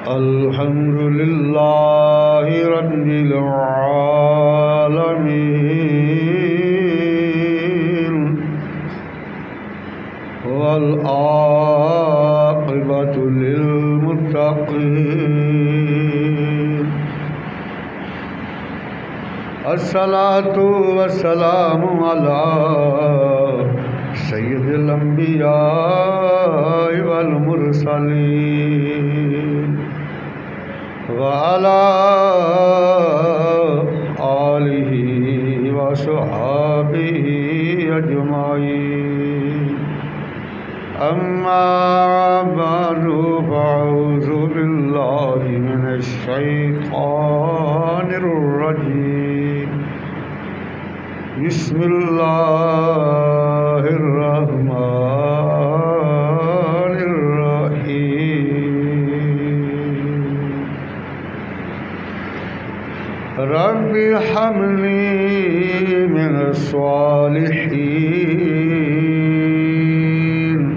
الحمد لله رب العالمين والعاقبة للمتقين الصلاة والسلام على سيد الأنبياء والمرسلين وعلى آله وصحبه أجمعين أما بعد فأعوذ بالله من الشيطان الرجيم بسم الله الرحمن الرحيم رب هب لي من الصالحين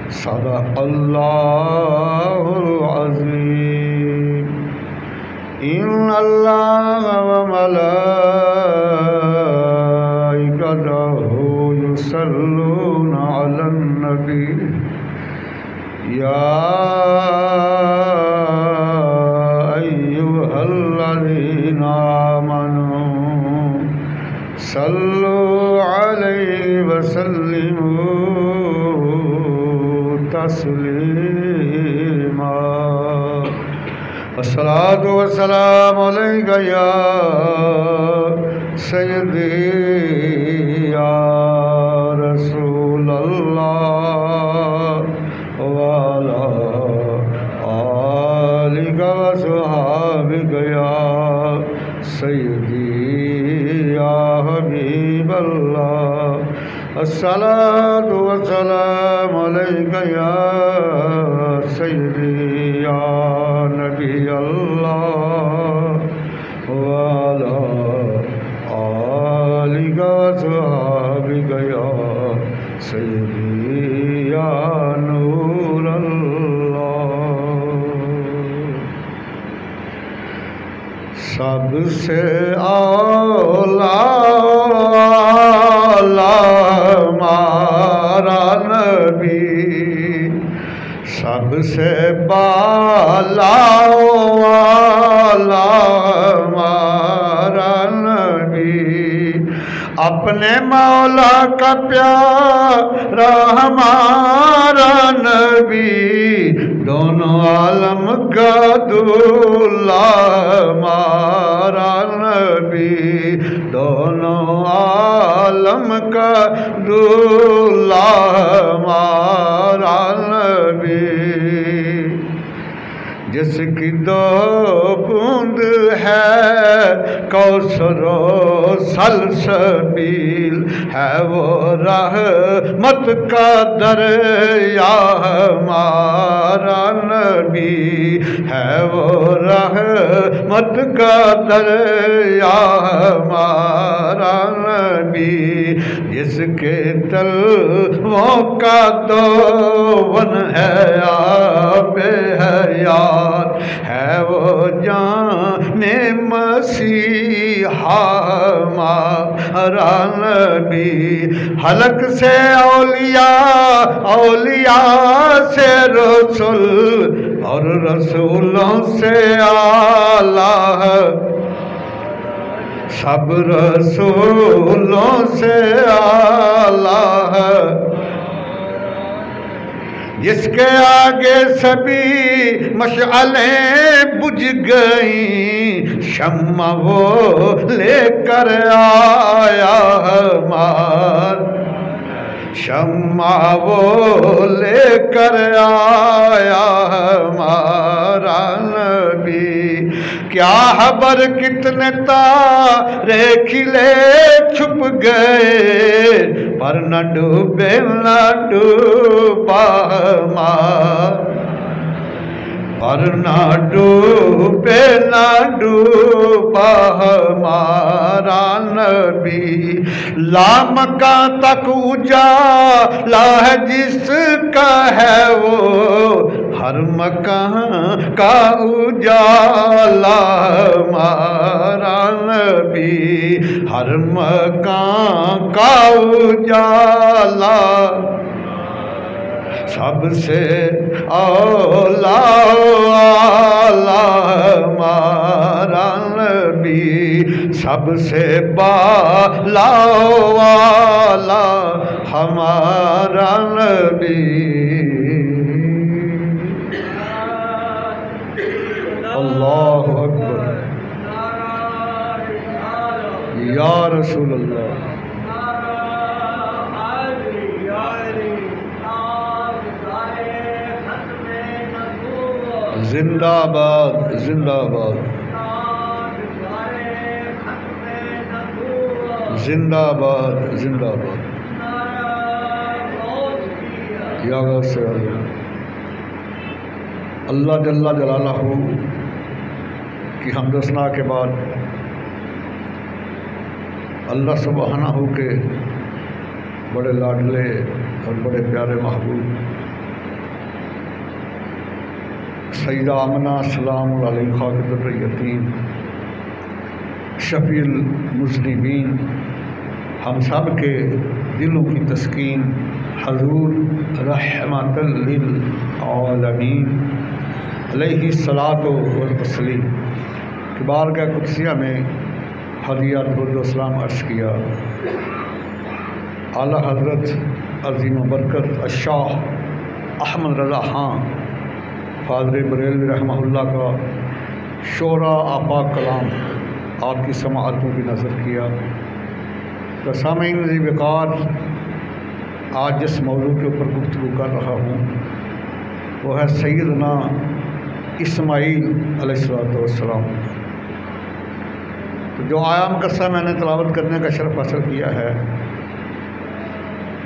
صدق الله العظيم إن الله وملائكته يصلون على النبي يا أيها الذين آمنوا صلوا عليه وسلموا تسليما الصلاة والسلام عليك يا سيدي يا رسول الله وعلى آلك وصحبك يا سيدي يا حبيب الله الصلاة والسلام عليك يا سيدي يا نبي الله وعلى آلك وصحبك يا سيدي يا نور الله سب سے اولا ہمارا نبی سب سے بالا والا ہمارا نبی اپنے مولا کا پیارا ہمارا نبی دونوں عالم کا دولہ ہمارا نبی دونوں عالم کا دولہ ہمارا نبی جس کی دو بوند ہے کوثر و سلسبیل ہے وہ رحمت کا دریا ہمارا نبی ہے وہ رحمت کا دریا ہمارا نبی جس کے تلووں کا دون ہے آب حیات ہے وہ جان مسیحا ہمارا نبی حلق سے اولیاء اولیاء سے رسول اور رسولوں سے اعلیٰ سب رسولوں سے اعلیٰ جس کے آگے سبھی مشعلیں بجھ گئیں شمع وہ لے کر آیا ہمارا شمع وہ لے کر آیا ہمارا نبی کیا خبر کتنے تارے کھلے چھپ گئے پر نہ ڈوبے نہ ڈوبا ہمارا پر نہ ڈوبے نہ ڈوبا ہمارا نبی لامکاں تک اجالا ہے جس کا ہے وہ ہر مکان کا اجالا ہمارا نبی، ہر مکان کا اجالا، سب سے اولا ہمارا نبی، سب سے بالا والا ہمارا نبی۔ اللہ اکبر، یا رسول اللہ، زندہ آباد زندہ آباد، زندہ آباد زندہ آباد، یا غوث اعظم۔ اللہ جل جلالہ کی حمد و ثنا کے بعد اللہ سبحانہ کے بڑے لاڈلے اور بڑے پیارے محبوب سیدہ آمنہ سلام علیہ خاکۃ الیتیم، شفیع المذنبین، ہم سب کے دلوں کی تسکین حضور رحمت للعالمین علیہ الصلاۃ والتسلیم کی بارگاہ قدسیہ میں ہدیہ درود و سلام عرض کیا۔ اعلیٰ حضرت عظیم و برکت الشاہ احمد رضا خان فاضل بریلوی رحمہ اللہ کا شعرا آپاک کلام آپ کی سماعتوں کی نظر کیا۔ تو سامعین ذی وقار، آج جس موضوع کے اوپر گفتگو کر رہا ہوں وہ ہے سیدنا اسماعیل علیہ السلام۔ تو جو آیا قصہ میں نے تلاوت کرنے کا شرف حاصل کیا ہے،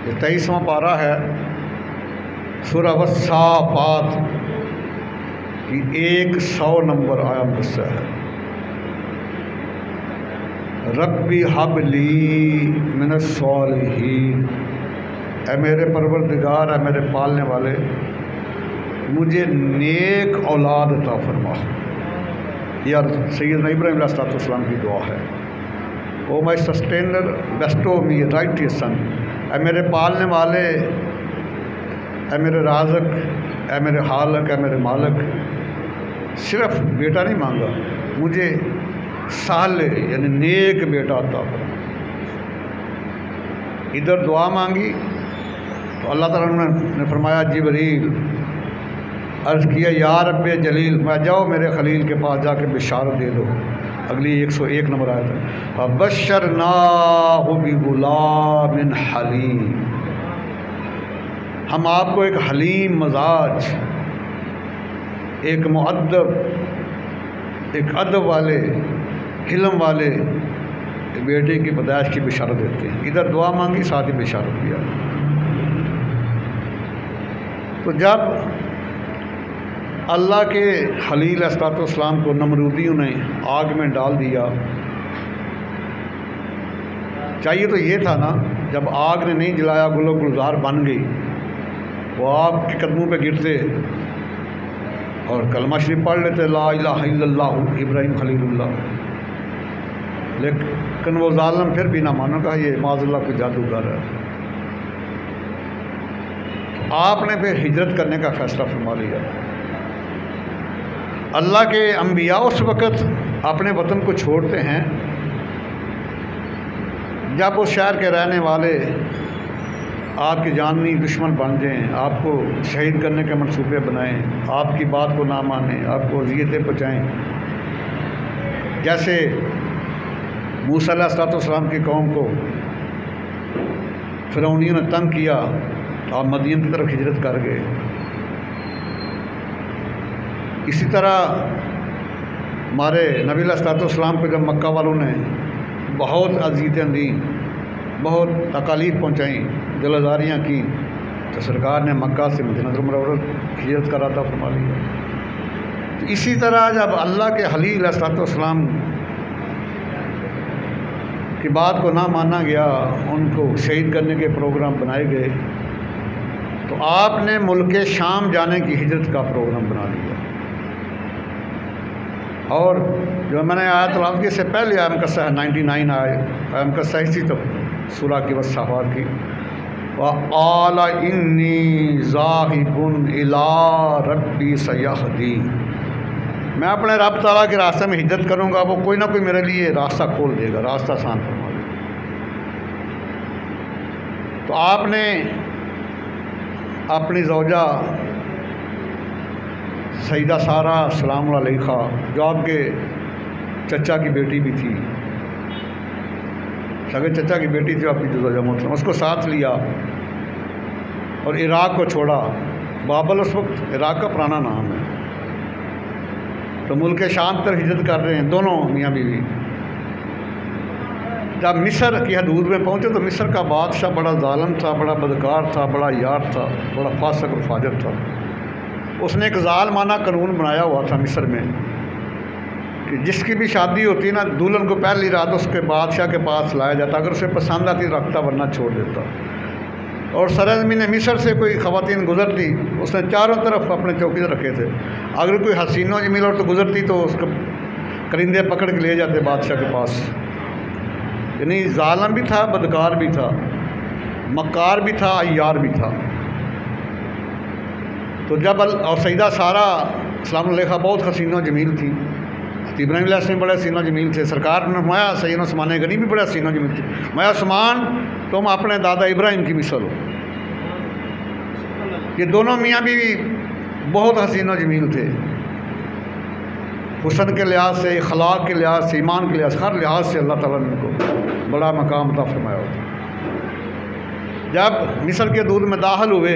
یہ 23واں پارہ ہے سورہ والصافات کی 100 نمبر آیا قصہ ہے۔ ربی حب لی من الصالحین، اے میرے پروردگار، اے میرے پالنے والے، مجھے نیک اولاد عطا فرما۔ یہ سیدنا ابراہیم علیہ السلام کی دعا ہے۔ او مائی سسٹینر بیسٹو می رائٹیس سن، اے میرے پالنے والے، اے میرے رازق، اے میرے خالق، اے میرے مالک، صرف بیٹا نہیں مانگا، مجھے صالح یعنی نیک بیٹا عطا فرما۔ ادھر دعا مانگی تو اللہ تعالیٰ نے فرمایا جبریل عرض کیا یا رب جلیل، میں جاؤ میرے خلیل کے پاس جا کے بشارت دے دو۔ اگلی 101 نمبر آیت ہے فَبَشَّرْنَاهُ بِغُلَامٍ حَلِيمٍ، ہم آپ کو ایک حلیم مزاج، ایک مؤدب، ایک ادب والے، حلم والے بیٹے کی پیدائش کی بشارت دیتے ہیں۔ ادھر دعا مانگی، ساتھ ہی بشارت دیا۔ تو جب اللہ کے خلیل علیہ السلام کو نمرودیوں نے آگ میں ڈال دیا، چاہیے تو یہ تھا نا، جب آگ نے نہیں جلایا گل و گلزار بن گئی، وہ آپ کے قدموں پہ گرتے اور کلمہ شریف پڑھ لیتے لا الہ الا اللہ ابراہیم خلیل اللہ، لیکن وہ ظالم پھر بھی نہ مانو، کہا یہ معاذ اللہ کو جادوگر ہے۔ آپ نے پھر ہجرت کرنے کا فیصلہ فرما لیا۔ اللہ کے انبیاء اس وقت اپنے وطن کو چھوڑتے ہیں جب اس شہر کے رہنے والے آپ کی جانی دشمن بن جائیں، آپ کو شہید کرنے کے منصوبے بنائیں، آپ کی بات کو نہ مانیں، آپ کو اذیتیں پہنچائیں۔ جیسے موسیٰ علیہ السلام کی قوم کو فرعونیوں نے تنگ کیا، آپ مدین کی طرف ہجرت کر گئے۔ اسی طرح ہمارے نبی علیہ السلام کو جب مکہ والوں نے بہت اذیتیں دیں، بہت تکالیف پہنچائیں، دلازاریاں کی، تو سرکار نے مکہ سے مدینہ منورہ ہجرت کا ارادہ فرما لیا۔ تو اسی طرح جب اللہ کے خلیل علیہ السلام کی بات کو نہ مانا گیا، ان کو شہید کرنے کے پروگرام بنائے گئے، تو آپ نے ملک شام جانے کی ہجرت کا پروگرام بنا لیا، اور جو میں نے آیت تلاوت کی، اس سے پہلے آئے مقصہ 99 آئے مقصہ اسی تو سورہ کی وصفات کی، وَقَالَ إِنِّي ذَاهِبٌ إِلَىٰ رَبِّي سَيَهْدِينِ، میں اپنے رب تعالیٰ کے راستے میں ہجرت کروں گا، وہ کوئی نہ کوئی میرے لیے راستہ کھول دے گا، راستہ آسان فرما دے گا۔ تو آپ نے اپنی زوجہ سیدہ سارہ سلام اللہ علیہا، جو آپ کے چچا کی بیٹی بھی تھی، سگے چچا کی بیٹی تھی آپ کی زوجہ محترمہ، اس کو ساتھ لیا اور عراق کو چھوڑا۔ بابل اس وقت عراق کا پرانا نام ہے، تو ملک شام تک ہجرت کر رہے ہیں دونوں میاں بیوی۔ جب مصر کی حدود میں پہنچے تو مصر کا بادشاہ بڑا ظالم تھا، بڑا بدکار تھا، بڑا یار تھا، بڑا فاسق اور فاجر تھا۔ اس نے ایک ظالمانہ قانون بنایا ہوا تھا مصر میں کہ جس کی بھی شادی ہوتی نا، دلہن کو پہلی رات اس کے بادشاہ کے پاس لایا جاتا، اگر اسے پسند آتی رکھتا ورنہ چھوڑ دیتا۔ اور سرزمین مصر سے کوئی خواتین گزرتی، اس نے چاروں طرف اپنے چوکیدار رکھے تھے، اگر کوئی حسین و جمیل اور تو گزرتی تو اس کو کرندے پکڑ کے لے جاتے بادشاہ کے پاس۔ یعنی ظالم بھی تھا، بدکار بھی تھا، مکار بھی تھا، عیار بھی تھا۔ تو جب اور سیدہ سارہ سلام علیہا بہت حسین و جمیل تھی، ابراہیم علیہ السلام بڑے حسین و جمیل تھے، سرکار نے فرمایا سیدنا عثمان غنی بھی بڑے حسین و جمیل تھے، میں عثمان تم اپنے دادا ابراہیم کی مثل ہو۔ یہ دونوں میاں بیوی بہت حسین و جمیل تھے، حسن کے لحاظ سے، اخلاق کے لحاظ سے، ایمان کے لحاظ سے، ہر لحاظ سے اللہ تعالیٰ نے ان کو بڑا مقام عطا فرمایا ہوتا۔ جب مصر کے حدود میں داخل ہوئے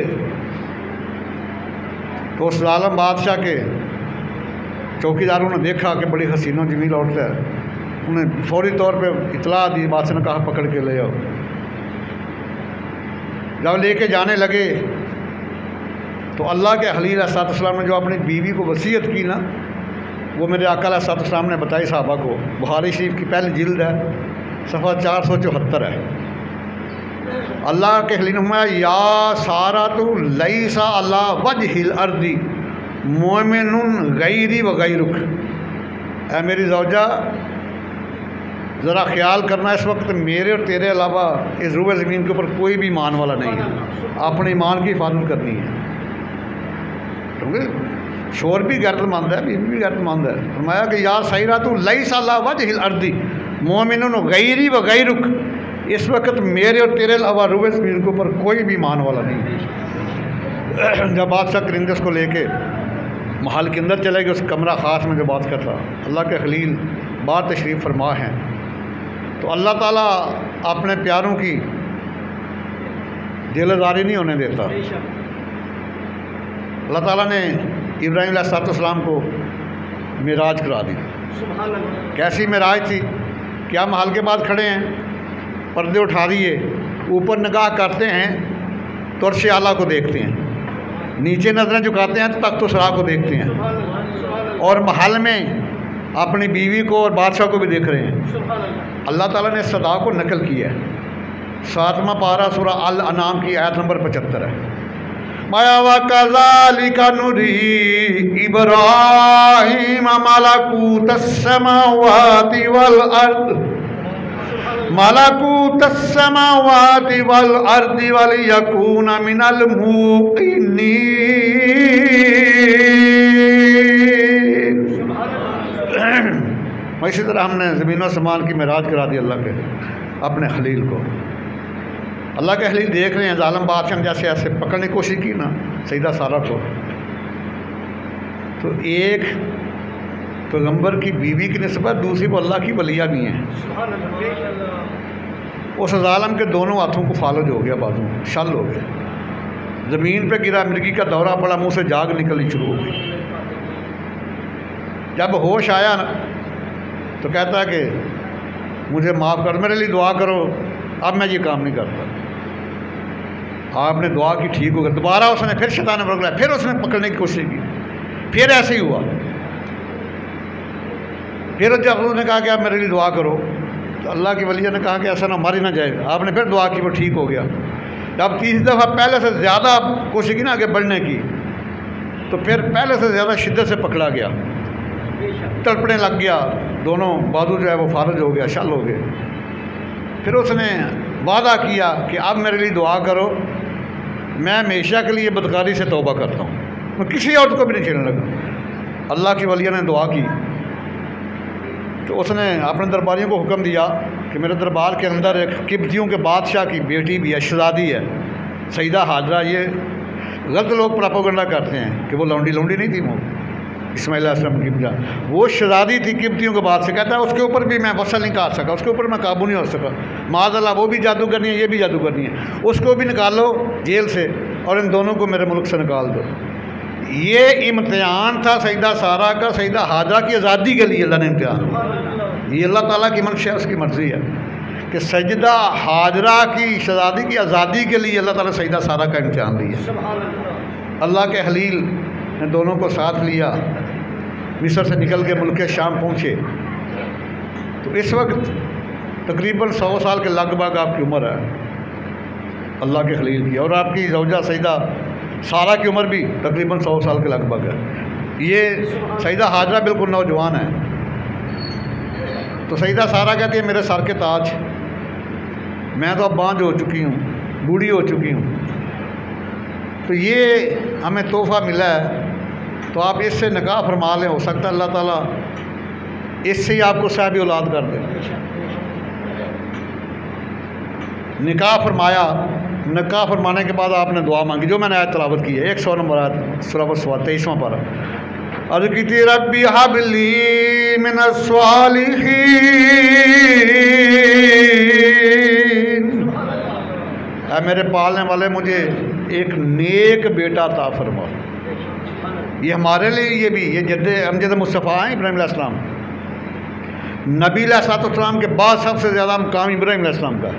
تو اس ظالم بادشاہ کے چوکیداروں نے دیکھا کہ بڑی حسین و جمیل عورت ہے، انہیں فوری طور پہ اطلاع دی، بادشاہ نے کہا پکڑ کے لے آؤ۔ جب لے کے جانے لگے تو اللہ کے خلیل علیہ السلام نے جو اپنی بیوی کو وصیت کی نا، وہ میرے آقا علیہ السلام نے بتائی صحابہ کو، بخاری شریف کی پہلی جلد ہے، صفحہ 474 ہے۔ اللہ کے خلیل نے فرمایا یا سارۃ لیس علی وجہ الارض مومن غیری و غیرک، اے میری زوجہ ذرا خیال کرنا، اس وقت میرے اور تیرے علاوہ اس روئے زمین کے اوپر کوئی بھی ایمان والا نہیں ہے، اپنے ایمان کی حفاظت کرنی ہے، کیونکہ شور بھی غیرت مند ہے، بیوی بھی غیرت مند ہے۔ فرمایا کہ یا سارۃ لیس علی وجہ الارض مومن غیری و غیرک، اس وقت میرے اور تیرے علاوہ روئے زمین کے اوپر کوئی بھی ایمان والا نہیں ہے۔ جب بادشاہ کرندے اس کو لے کے محل کے اندر چلے گئے، اس کمرہ خاص میں جو بادشاہ تھا، اللہ کے خلیل باہر تشریف فرما ہیں، تو اللہ تعالیٰ اپنے پیاروں کی دل آزاری نہیں ہونے دیتا۔ اللہ تعالیٰ نے ابراہیم علیہ السلام کو معراج کرا دی۔ کیسی معراج تھی؟ کیا محل کے بعد کھڑے ہیں، پردے اٹھا دیے، اوپر نگاہ کرتے ہیں تو عرش اعلیٰ کو دیکھتے ہیں، نیچے نظریں جھکاتے ہیں تو تخت و سرا کو دیکھتے ہیں، اور محل میں اپنی بیوی کو اور بادشاہ کو بھی دیکھ رہے ہیں۔ اللہ تعالیٰ نے صدا کو نقل کیا ہے، 7واں پارہ سورہ الانعام کی آیت نمبر 75 ہے۔ مَا وَكَذَلِكَ نُرِي إِبْرَاهِيمَ مَلَكُوتَ السَّمَاوَاتِ وَالْأَرْضِ مَلَكُوتَ السَّمَاوَاتِ وَالْأَرْضِ وَلِيَكُونَ مِنَ الْمُوقِنِينَ۔ اسی طرح ہم نے زمین و آسمان کی معراج کرا دی اللہ کے اپنے خلیل کو۔ اللہ کے خلیل دیکھ رہے ہیں، ظالم بادشاہ نے جیسے ایسے پکڑنے کی کوشش کی نا سیدہ سارہ کو، تو ایک پیغمبر کی بیوی کی نسبت دوسری وہ اللہ کی ولیہ بھی ہیں۔ اس ظالم کے دونوں ہاتھوں کو فالج ہو گیا، بازوں شل ہو گئے، زمین پہ گرا، مرگی کا دورہ پڑا، منہ سے جاگ نکلنی شروع ہو گئی۔ جب ہوش آیا نا تو کہتا ہے کہ مجھے معاف کر، میرے لیے دعا کرو، اب میں یہ کام نہیں کرتا۔ آپ نے دعا کی، ٹھیک ہو گیا۔ دوبارہ اس نے پھر شیطان نے پکڑا، پھر اس نے پکڑنے کی کوشش کی، پھر ایسے ہی ہوا۔ پھر جب انہوں نے کہا کہ آپ میرے لیے دعا کرو، تو اللہ کی ولیہ نے کہا کہ ایسا نہ ماری نہ جائے، آپ نے پھر دعا کی، وہ ٹھیک ہو گیا۔ جب تیسری دفعہ پہلے سے زیادہ کوشش کی نا آگے بڑھنے کی، تو پھر پہلے سے زیادہ شدت سے پکڑا گیا، تڑپنے لگ گیا، دونوں بازو جو ہے وہ فارغ ہو گیا، شل ہو گئے۔ پھر اس نے وعدہ کیا کہ اب میرے لیے دعا کرو، میں ہمیشہ کے لیے بدکاری سے توبہ کرتا ہوں، میں کسی عورت کو بھی نہیں چھیڑنے لگا۔ اللہ کی ولیہ نے دعا کی تو اس نے اپنے درباریوں کو حکم دیا کہ میرے دربار کے اندر ایک قبطیوں کے بادشاہ کی بیٹی بھی ہے، شہزادی ہے، سیدہ حاجرہ۔ یہ غلط لوگ پراپوگنڈا کرتے ہیں کہ وہ لونڈی نہیں تھی، وہ اسماعیل علیہ السلام کی بیٹا، وہ شہزادی تھی قبطیوں کے بعد سے۔ کہتا ہے اس کے اوپر بھی میں وصل نہیں کر سکا، اس کے اوپر میں قابو نہیں ہو سکا، معاذ اللہ وہ بھی جادو کرنی ہے، یہ بھی جادو کرنی ہے، اس کو بھی نکالو جیل سے اور ان دونوں کو میرے ملک سے نکال دو۔ یہ امتحان تھا سیدہ سارہ کا، سیدہ حاجرہ کی آزادی کے لیے اللہ نے امتحان۔ یہ اللہ تعالیٰ کی منشا ہے، اس کی مرضی ہے کہ سیدہ حاجرہ کی شہزادی کی آزادی کے لیے اللہ تعالیٰ سیدہ سارہ کا امتحان لیا۔ اللہ کے خلیل نے دونوں کو ساتھ لیا، مصر سے نکل کے ملک شام پہنچے۔ تو اس وقت تقریباً 100 سال کے لگ بھگ آپ کی عمر ہے اللہ کے خلیل کی، اور آپ کی زوجہ سیدہ سارہ کی عمر بھی تقریباً 100 سال کے لگ بھگ ہے۔ یہ سیدہ حاجرہ بالکل نوجوان ہے۔ تو سیدہ سارہ کہتی ہے میرے سر کے تاج، میں تو اب بانجھ ہو چکی ہوں، بوڑھی ہو چکی ہوں، تو یہ ہمیں تحفہ ملا ہے، تو آپ اس سے نکاح فرما لیں، ہو سکتا ہے اللہ تعالیٰ اس سے ہی آپ کو صاحب اولاد کر دے۔ نکاح فرمایا، نکاح فرمانے کے بعد آپ نے دعا مانگی جو میں نے آیت تلاوت کی ہے، 100 نمبر آیت سورہ الصاد 23واں پارہ۔ عرض کی تھی ربی حب لی من الصالحین، اے میرے پالنے والے مجھے ایک نیک بیٹا عطا فرما۔ یہ ہمارے لیے یہ بھی یہ جد امجد مصطفیٰ ہیں ابراہیم علیہ السلام، نبی علیہ السلام کے بعد سب سے زیادہ مقام ابراہیم علیہ السلام کا،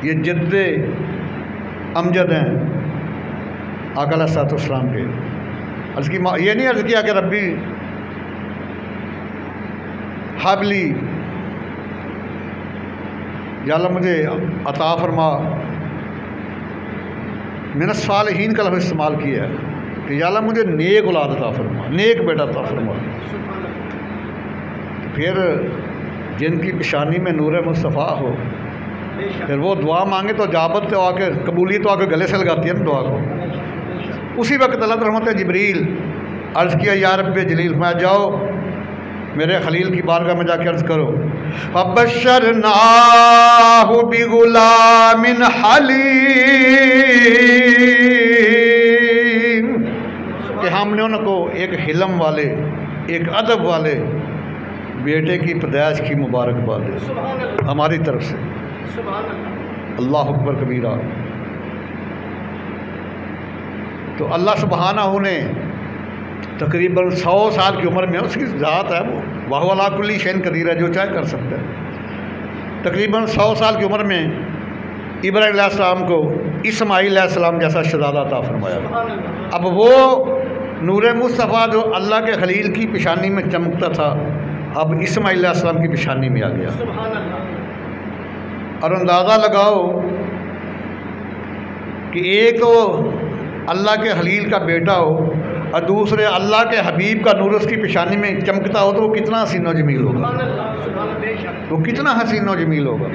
یہ جد امجد ہیں آقا علیہ السلام کے۔ عرض کی یہ نہیں عرض کیا کہ ربی حبلی، یا اللہ مجھے عطا فرما، من الصالحین کا لفظ استعمال کیا ہے کہ یا اللہ مجھے نیک اولاد عطا فرما، نیک بیٹا عطا فرما۔ پھر جن کی پیشانی میں نور مصطفیٰ ہو، پھر وہ دعا مانگے تو اجابت تو آ کے قبولیت تو آ کے گلے سے لگاتی ہے نا دعا کو۔ اسی وقت اللہ رحمت جبریل عرض کیا یا رب جلیل، میں جاؤ میرے خلیل کی بارگاہ میں جا کے عرض کرو فَبَشَّرْنَاهُ بِغُلَامٍ حَلِيمٍ، کہ ہم نے ان کو ایک حلم والے، ایک ادب والے بیٹے کی پیدائش کی مبارکباد ہے ہماری طرف سے۔ اللہ اکبر کبیرہ۔ تو اللہ سبحانہ نے تقریباً 100 سال کی عمر میں، اس کی ذات ہے وہ وَهُوَ عَلَىٰ كُلِّ شَيْءٍ قدیر ہے، جو چاہے کر سکتا ہے۔ تقریباً 100 سال کی عمر میں ابراہیم علیہ السلام کو اسماعیل علیہ السلام جیسا شہزادہ عطا فرمایا۔ اب وہ نور مصطفیٰ جو اللہ کے خلیل کی پیشانی میں چمکتا تھا، اب اسماعیل علیہ السلام کی پیشانی میں آ گیا۔ اور اندازہ لگاؤ کہ ایک تو اللہ کے خلیل کا بیٹا ہو اور دوسرے اللہ کے حبیب کا نور اس کی پیشانی میں چمکتا ہو، تو وہ کتنا حسین و جمیل ہوگا، وہ کتنا حسین و جمیل ہوگا۔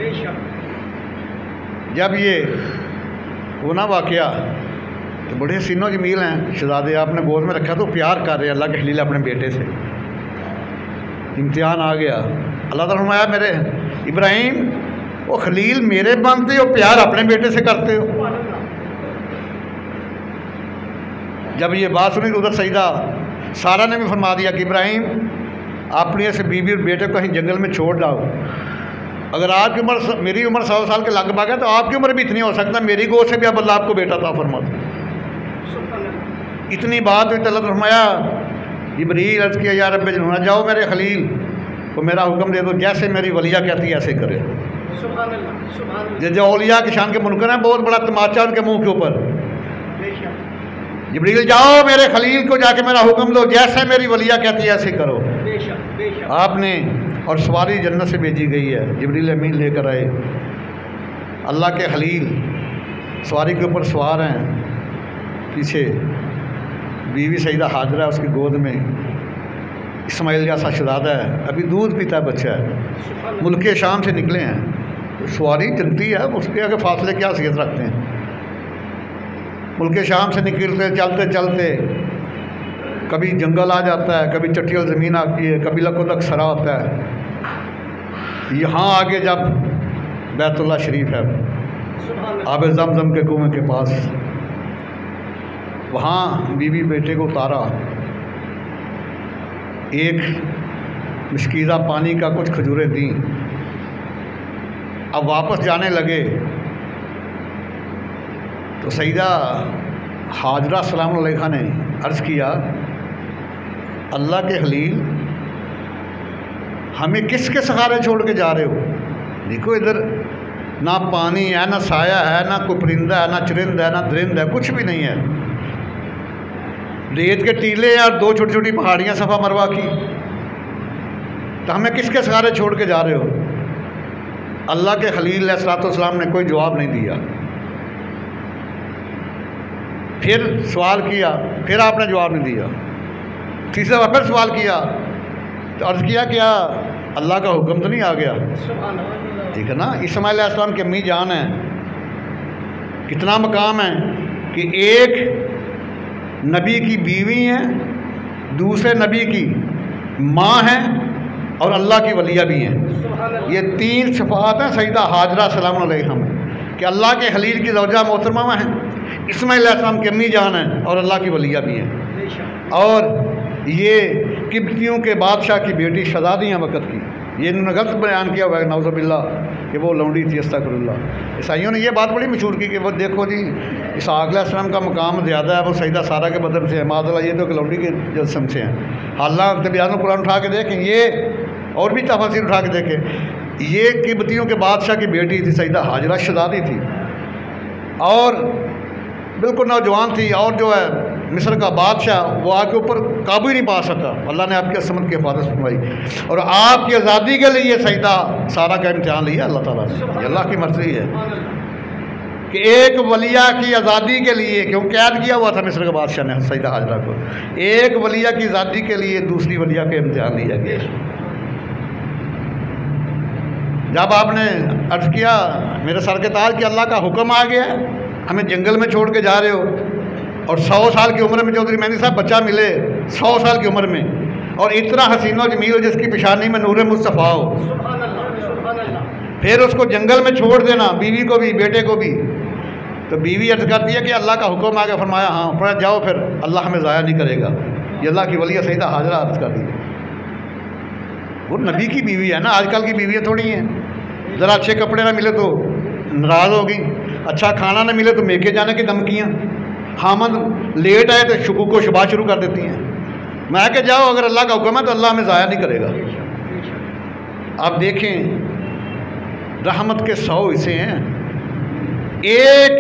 جب یہ وہ نہ واقعہ تو بڑے حسین و جمیل ہیں شہزادے، آپ نے گود میں رکھا تو پیار کر رہے ہیں اللہ کے خلیل اپنے بیٹے سے۔ امتحان آ گیا، اللہ تعالیٰ نے فرمایا میرے ابراہیم وہ خلیل میرے بنتے ہو، پیار اپنے بیٹے سے کرتے ہو۔ جب یہ بات سنی تو ادھر سیدہ سارہ نے بھی فرما دیا کہ ابراہیم اپنی ایسے بیوی اور بیٹے کو کہیں جنگل میں چھوڑ جاؤ، اگر آپ کی عمر میری عمر 100 سال کے لگ بھگ ہے تو آپ کی عمر بھی اتنی ہو سکتا ہے، میری گود سے بھی اب اللہ آپ کو بیٹا عطا فرما دے۔ اتنی بات ہوئی تو اللہ نے فرمایا جبریل عرض کیا یا رب جنون، جاؤ میرے خلیل کو میرا حکم دے دو، جیسے میری ولیہ کہتی ہے ایسے کرے۔ جو اولیاء کی شان کے منکر ہیں، بہت بڑا تماچا ان کے منہ کے اوپر۔ جبریل جاؤ میرے خلیل کو جا کے میرا حکم دو، جیسے میری ولیہ کہتی ہے ایسے کرو۔ آپ نے اور سواری جنت سے بھیجی گئی ہے، جبریل امین لے کر آئے۔ اللہ کے خلیل سواری کے اوپر سوار ہیں، پیچھے بیوی سیدہ حاجرہ ہے، اس کی گود میں اسماعیل جیسا شہزادہ ہے، ابھی دودھ پیتا ہے بچہ ہے، ملک شام سے نکلے ہیں، تو سواری چلتی ہے، اس کے آگے فاصلے کیا حیثیت رکھتے ہیں، ملک شام سے نکلتے چلتے چلتے کبھی جنگل آ جاتا ہے، کبھی چٹیل زمین آتی ہے، کبھی لکودک سرا ہوتا ہے، یہاں آگے جب بیت اللہ شریف ہے، آب زمزم کے کنویں کے پاس، وہاں بیوی بیٹے کو اتارا، ایک مشکیزہ پانی کا کچھ کھجوریں دیں، اب واپس جانے لگے تو سیدہ حاجرہ سلام علیہ نے عرض کیا، اللہ کے خلیل ہمیں کس کے سہارے چھوڑ کے جا رہے ہو؟ دیکھو ادھر نہ پانی ہے، نہ سایہ ہے، نہ کوئی پرندہ ہے، نہ چرند ہے، نہ درند ہے، کچھ بھی نہیں ہے، ریت کے ٹیلے اور دو چھوٹی چھوٹی پہاڑیاں صفا مروا کی، تو ہمیں کس کے سہارے چھوڑ کے جا رہے ہو؟ اللہ کے خلیل علیہ الصلوۃ والسلام نے کوئی جواب نہیں دیا، پھر سوال کیا، پھر آپ نے جواب نہیں دیا، تیسرے بار پھر سوال کیا تو عرض کیا کیا اللہ کا حکم تو نہیں آ گیا؟ ٹھیک ہے نا، اسماعیل علیہ السلام کی امی جان ہے، کتنا مقام ہے کہ ایک نبی کی بیوی ہیں، دوسرے نبی کی ماں ہیں، اور اللہ کی ولیہ بھی ہیں، یہ تین صفات ہیں سیدہ حاجرہ سلام علیہ میں، کہ اللہ کے خلیل کی زوجہ محترمہ ہیں، اسماعیل علیہ السلام کی امی جان ہیں، اور اللہ کی ولیہ بھی ہیں، اور یہ قبطیوں کے بادشاہ کی بیٹی شہزادی ہیں وقت کی، یہ انہوں نے غلط بیان کیا ہوا ہے نعوذ باللہ کہ وہ لونڈی تھی، استغفر اللہ۔ عیسائیوں نے یہ بات بڑی مشہور کی کہ وہ دیکھو جی اسحاق علیہ السلام کا مقام زیادہ ہے، وہ سیدہ سارہ کے بدن سے ہے، معاذ اللہ یہ تو کہ لونڈی کے جسم سے ہیں، حالانکہ طبیعت القرآن اٹھا کے دیکھیں، یہ اور بھی تفاسیر اٹھا کے دیکھیں، یہ قبطیوں کے بادشاہ کی بیٹی تھی، سیدہ حاجرہ شہزادی تھی، اور بالکل نوجوان تھی، اور جو ہے مصر کا بادشاہ وہ آپ کے اوپر قابو ہی نہیں پا سکا، اللہ نے آپ کی عصمت کی حفاظت فرمائی، اور آپ کی آزادی کے لیے سیدہ سارہ کا امتحان لیا اللہ تعالیٰ نے، یہ اللہ کی مرضی ہے کہ ایک ولیہ کی آزادی کے لیے، کیوں قید کیا ہوا تھا مصر کے بادشاہ نے سیدہ حاجرہ کو، ایک ولیہ کی آزادی کے لیے دوسری ولیہ کے امتحان لیا گیا۔ جب آپ نے عرض کیا میرے سر کے تاج کہ اللہ کا حکم آ گیا، ہمیں جنگل میں چھوڑ کے جا رہے ہو، اور 100 سال کی عمر میں چودھری مہندی صاحب بچہ ملے 100 سال کی عمر میں، اور اتنا حسین و جمیل ہو جس کی پیشانی میں نور مصطفیٰ ہو، پھر اس کو جنگل میں چھوڑ دینا، بیوی کو بھی بیٹے کو بھی، تو بیوی عرض کرتی ہے کہ اللہ کا حکم آ گیا، فرمایا ہاں، فرمایا جاؤ پھر اللہ ہمیں ضائع نہیں کرے گا، یہ اللہ کی ولیہ سیدہ حاجرہ عرض کر دی، وہ نبی کی بیوی ہے نا، آج کل کی بیویاں تھوڑی ہیں، ذرا اچھے کپڑے نہ ملے تو ناراض ہو گئی، اچھا کھانا نہ ملے تو میکے جانے کی دھمکیاں، حامد لیٹ آئے تو شکوک و شبہ شروع کر دیتی ہیں، میں کہ جاؤ اگر اللہ کا حکم ہے تو اللہ ہمیں ضائع نہیں کرے گا۔ آپ دیکھیں رحمت کے 100 حصے ہیں، ایک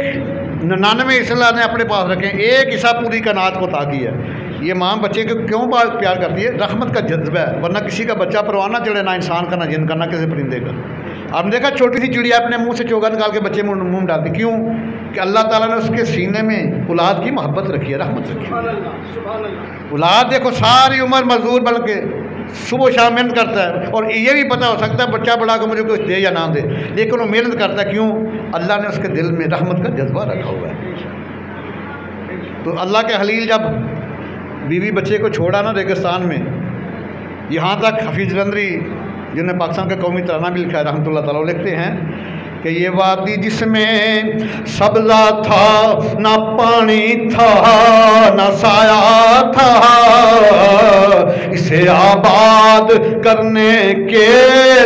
99 حصہ اللہ نے اپنے پاس رکھے، ایک حصہ پوری کائنات کو عطا کیا ہے۔ یہ ماں بچے کو کیوں پیار کرتی ہے؟ رحمت کا جذبہ ہے، ورنہ کسی کا بچہ پروانہ چڑھے، نہ انسان کا، نہ جن کا، نہ کسی پرندے کا۔ آپ نے دیکھا چھوٹی سی چڑیا اپنے منہ سے چوگا نکال کے بچے منہ ڈالتی، کیوں؟ کہ اللہ تعالیٰ نے اس کے سینے میں اولاد کی محبت رکھی ہے، رحمت رکھی ہے۔ اولاد دیکھو ساری عمر مزدور بن کے صبح و شام محنت کرتا ہے، اور یہ بھی پتہ ہو سکتا ہے بچہ بڑا کو مجھے کچھ دے یا نہ دے، لیکن وہ محنت کرتا ہے، کیوں؟ اللہ نے اس کے دل میں رحمت کا جذبہ رکھا ہوا ہے۔ تو اللہ کے خلیل جب بیوی بچے کو چھوڑا نا ریگستان میں، یہاں تک حفیظ جلندری جنہوں نے پاکستان کا قومی ترانہ بھی لکھا ہے رحمۃ اللہ تعالیٰ، لکھتے ہیں کہ یہ وادی جس میں سبزہ تھا، نہ پانی تھا، نہ سایہ تھا، اسے آباد کرنے کے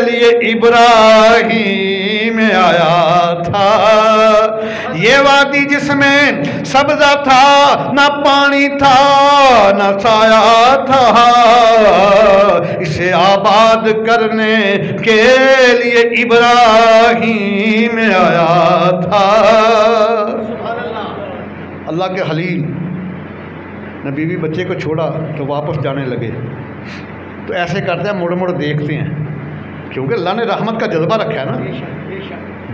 لیے ابراہیم آیا تھا۔ یہ وادی جس میں سبزہ تھا، نہ پانی تھا، نہ سایہ تھا، اسے آباد کرنے کے لیے ابراہیم آیا تھا۔ اللہ کے خلیل نے بیوی بچے کو چھوڑا تو واپس جانے لگے، تو ایسے کرتے ہیں، مڑ مڑ دیکھتے ہیں، کیونکہ اللہ نے رحمت کا جذبہ رکھا ہے نا،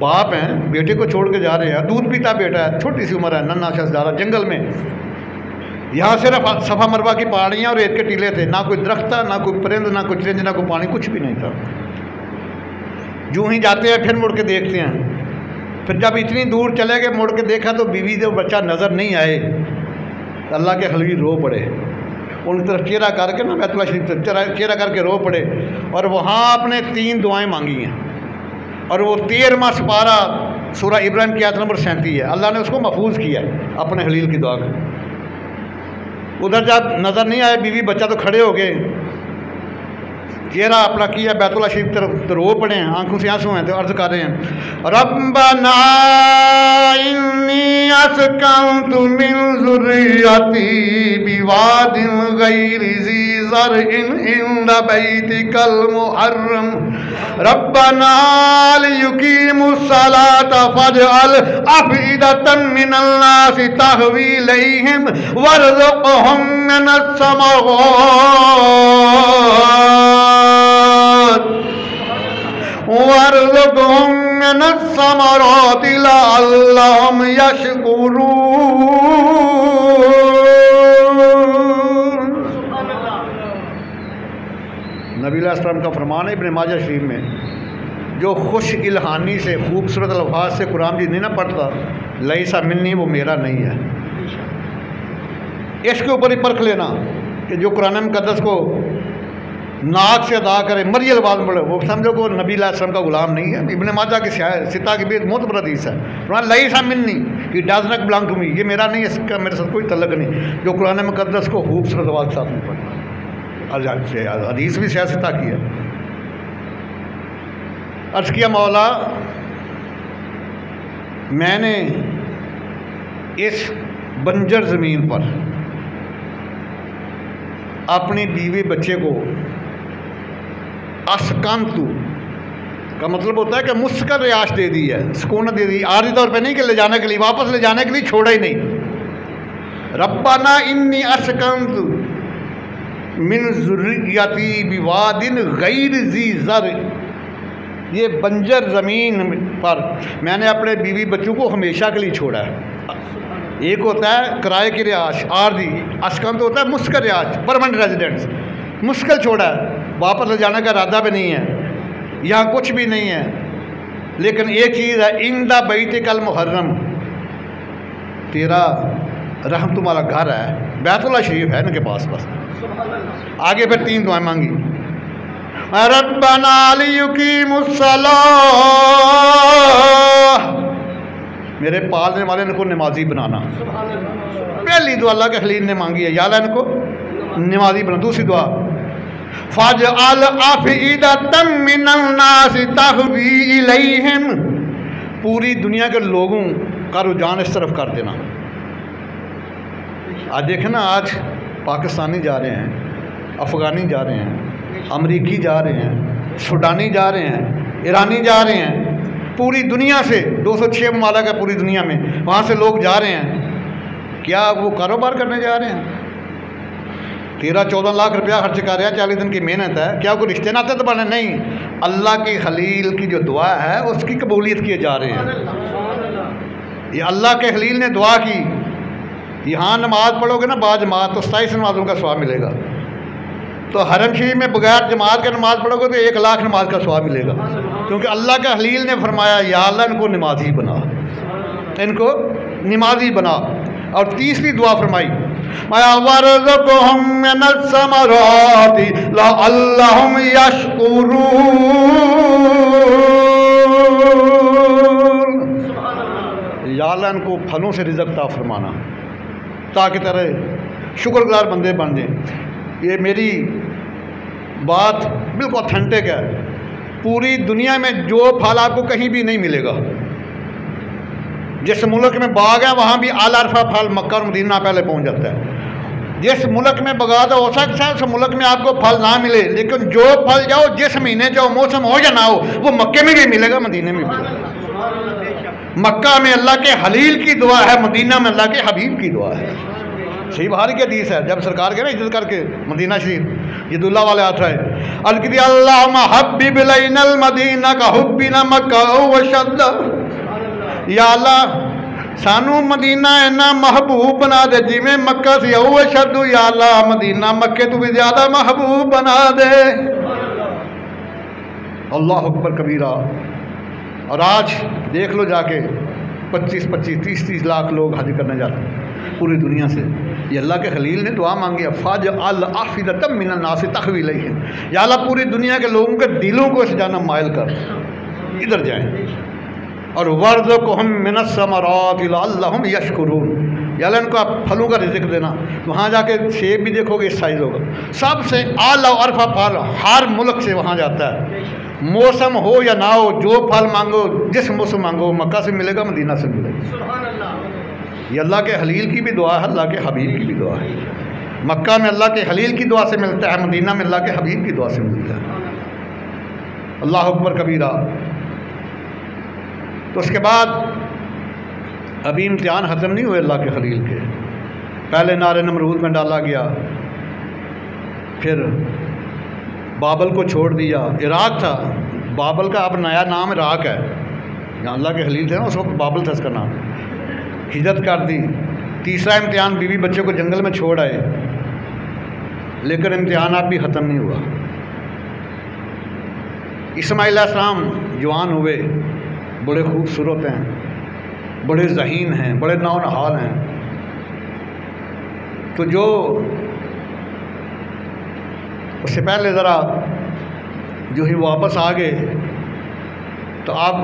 बाप हैं, बेटे को छोड़ के जा रहे हैं, दूध पीता बेटा है, छोटी सी उम्र है, नन्हा शहजादा, जंगल में। यहाँ सिर्फ सफ़ा मरवा की पहाड़ियाँ और रेत के टीले थे, ना कोई दरख्त था, ना कोई परिंद, ना कोई चिरंज, ना कोई पानी, कुछ भी नहीं था। यूँ ही जाते हैं, फिर मुड़ के देखते हैं। फिर जब इतनी दूर चले गए, मुड़ के देखा तो बीवी जो बच्चा नज़र नहीं आए, अल्लाह के खलील रो पड़े, उन तरफ चेहरा करके ना बैतुल्लाह शरीफ से चेहरा करके रो पड़े, और वहाँ आपने 3 दुआएं मांगी हैं, और वो 13वां सिपारा सूरह इब्राहिम की आयत नंबर 37 है। अल्लाह ने उसको महफूज किया अपने खलील की दुआ को। उधर जब नज़र नहीं आए बीवी बच्चा तो खड़े हो गए, चेहरा अपना किया, बैतुल्लाह शरीफ तरफ रो पड़े हैं, आंखों से आंसू हैं, तो अर्ज़ कर रहे हैं रब्बना इन्नी अस्कंतु मिन ज़ुर्रियती बिवादिन गैरि ज़ी ज़रइन इंद बैतिकल मुहर्रम रब्बना लियुकीमुस्सलाता फजअल अफ़इदतम मिनल नासि तहवी इलैहिम वरज़ुक़हुम मिनस वरज़ुक़हुम मिनस समराति लअल्लहुम यशकुरून। नबी अलैहिस्सलाम का फरमान है इब्न माजा शरीफ में, जो खुश इल्हानी से खूबसूरत अल्फाज से कुरान भी नहीं ना पढ़ता, लैसा मिन्नी, वो मेरा नहीं है। इसके ऊपर ही परख लेना कि जो कुरान मुक़द्दस को नाक से अदा करे, मरियल बात पढ़े, वो समझो को नबी अलैहिस्सलाम का गुलाम नहीं है। इब्न माजा की सिता की बेत बहुत बड़ा हदीस है, लैसा मिन्नी, he does not belong to me, ये मेरा नहीं, इसका मेरे साथ कोई तल्लुक़ नहीं। जो कुरान मुक़द्दस को खूबसूरत आवाज़ के साथ नहीं पढ़ता, हदीस भी सियासता की है। अर्ज़ किया मौला, मैंने इस बंजर ज़मीन पर अपनी बीवी बच्चे को अस्कंतु का मतलब होता है कि मुस्किल रियाश दे दी है, सुकून दे दी, आर्जी तौर पे नहीं कि ले जाने के लिए, वापस ले जाने के लिए छोड़ा ही नहीं। रब्बाना इन्नी अस्कंतु मिन ज़ुर्रियती बिवादिन गैरि ज़ी ज़र, ये बंजर ज़मीन पर मैंने अपने बीवी बच्चों को हमेशा के लिए छोड़ा है। एक होता है किराए की रिहाश, आर्जी, अस्कंत होता है मुस्किल रिहाश, परमानेंट रेजिडेंस, मुश्किल छोड़ा है, वापस ले जाने का इरादा भी नहीं है, यहाँ कुछ भी नहीं है। लेकिन एक चीज़ है, इंदा बैतिकल मुहर्रम, तेरा रहम तुम्हारा घर है, बैतुल्लाह शरीफ है इनके पास। बस आगे फिर 3 दुआएं मांगी, रब्बना लियुकीमुस्सलाह, मेरे पालने वाले इनको नमाजी बनाना। पहली दुआ अल्लाह के खलील ने मांगी है, या अल्लाह इनको नमाजी बना। दूसरी दुआ फजअल अफ़इदतम मिनन नासि तहवी इलैहिम, पूरी दुनिया के लोगों का रुझान इस तरफ कर देना। आज देखें ना, आज पाकिस्तानी जा रहे हैं, अफ़गानी जा रहे हैं, अमरीकी जा रहे हैं, सूडानी जा रहे हैं, ईरानी जा रहे हैं, पूरी दुनिया से 206 ममालिक है पूरी दुनिया में, वहाँ से लोग जा रहे हैं। क्या वो कारोबार करने जा रहे हैं? 13-14 लाख रुपया खर्च कर रहे हैं, 40 दिन की मेहनत है, क्या कोई रिश्ते नाते तो बने? नहीं, अल्लाह की खलील की जो दुआ है उसकी कबूलियत किए जा रहे हैं। ये अल्लाह के खलील ने दुआ की, यहाँ नमाज़ पढ़ोगे ना बाजमात तो 27 नमाज़ों का सवाब मिलेगा। तो हरम शरीफ में बगैर जमात के नमाज़ पढ़ोगे तो 1 लाख नमाज का सवाब मिलेगा, क्योंकि अल्लाह का खलील ने फरमाया या अल्लाह इनको नमाजी बना, इनको नमाजी बना। और तीसरी दुआ फरमाई वरज़ुक़हुम मिनस समराति लअल्लहुम यशकुरून, या अल्लाह इनको फलों से रिज़्क़ अता फरमाना ताकि तेरे शुक्रगुज़ार बंदे बन जाएं। ये मेरी बात बिल्कुल ऑथेंटिक है। पूरी दुनिया में जो फल आपको कहीं भी नहीं मिलेगा, जिस मुल्क में बाग है वहाँ भी आला अरफा फल मक्का और मदीना पहले पहुँच जाता है। जिस मुल्क में बगादा हो सकता है उस मुल्क में आपको फल ना मिले, लेकिन जो फल जाओ जिस महीने जाओ, मौसम हो या ना हो, वो मक्के में भी मिलेगा, मदीने में भी मिलेगा। मक्का में अल्लाह के खलील की दुआ है, मदीना में अल्लाह के हबीब की दुआ है। सही बुखारी की हदीस है, जब सरकार के ना इज्जत करके मदीना शरीफ ईदुल्लाह वाले हाथ रहे, अल्लाहुम्मा हब्बिब इलैनल मदीना का हुब्बिना मक्का व शद्दा, یا اللہ سانو مدینہ اینا محبوب بنا دے جی میں مکہ سی او شدو، یا اللہ مدینہ مکے تو بھی زیادہ محبوب بنا دے۔ اللہ اکبر کبیرہ۔ اور آج دیکھ لو جا کے 25-30 لاکھ لوگ حج کرنے جاتے ہیں پوری دنیا سے۔ یہ اللہ کے خلیل نے دعا مانگی، فاجعل افئدۃ من الناس تہوی الیہم، یا اللہ پوری دنیا کے لوگوں کے دلوں کو اس جانب مائل کر، ادھر جائیں۔ اور وارزقہم من الثمرات لعلہم یشکرون، یا اللہ ان کو آپ پھلوں کا رزق دینا۔ وہاں جا کے سیب بھی دیکھو گے اس سائز ہوگا، سب سے اعلیٰ عرفہ پھل ہر ملک سے وہاں جاتا ہے، موسم ہو یا نہ ہو، جو پھل مانگو جس موسم مانگو، مکہ سے ملے گا مدینہ سے ملے گا۔ یہ اللہ کے خلیل کی بھی دعا ہے، اللہ کے حبیب کی بھی دعا ہے۔ مکہ میں اللہ کے خلیل کی دعا سے ملتا ہے، مدینہ میں اللہ کے حبیب کی دعا سے ملتا ہے۔ اللہ اکبر کبیرہ۔ تو اس کے بعد ابھی امتحان ختم نہیں ہوئے اللہ کے خلیل کے۔ پہلے نار نمرود میں ڈالا گیا، پھر بابل کو چھوڑ دیا۔ عراق تھا، بابل کا اب نیا نام عراق ہے، جہاں اللہ کے خلیل تھے نا اس وقت بابل تھا اس کا نام۔ ہجرت کر دی۔ تیسرا امتحان بیوی بچے کو جنگل میں چھوڑ آئے، لیکن امتحان اب بھی ختم نہیں ہوا۔ اسماعیل علیہ السلام جوان ہوئے، بڑے خوبصورت ہیں، بڑے ذہین ہیں، بڑے نونہال ہیں۔ تو جو اس سے پہلے ذرا جو ہی واپس آ گئے تو اب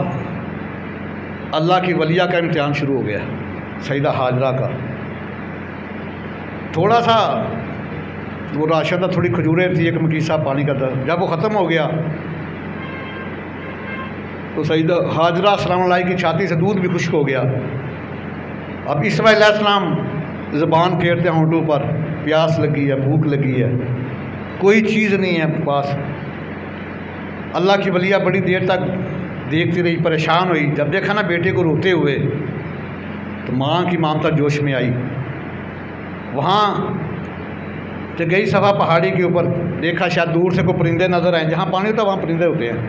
اللہ کی ولیہ کا امتحان شروع ہو گیا، سیدہ ہاجرہ کا۔ تھوڑا سا وہ راشن تھا، تھوڑی کھجوریں تھی، ایک مکیسہ پانی کا تھا۔ جب وہ ختم ہو گیا تو سیدہ ہاجرہ السلام علیہ کی چھاتی سے دودھ بھی خشک ہو گیا۔ اب اسماعیل علیہ السلام زبان پھیرتے ہیں ہونٹوں پر، پیاس لگی ہے، بھوک لگی ہے، کوئی چیز نہیں ہے پاس۔ اللہ کی ولیہ بڑی دیر تک دیکھتی رہی، پریشان ہوئی۔ جب دیکھا نا بیٹے کو روتے ہوئے تو ماں کی ممتا جوش میں آئی۔ وہاں سے گئی صفا پہاڑی کے اوپر، دیکھا شاید دور سے کوئی پرندے نظر آئیں، جہاں پانی ہوتا ہے وہاں پرندے ہوتے ہیں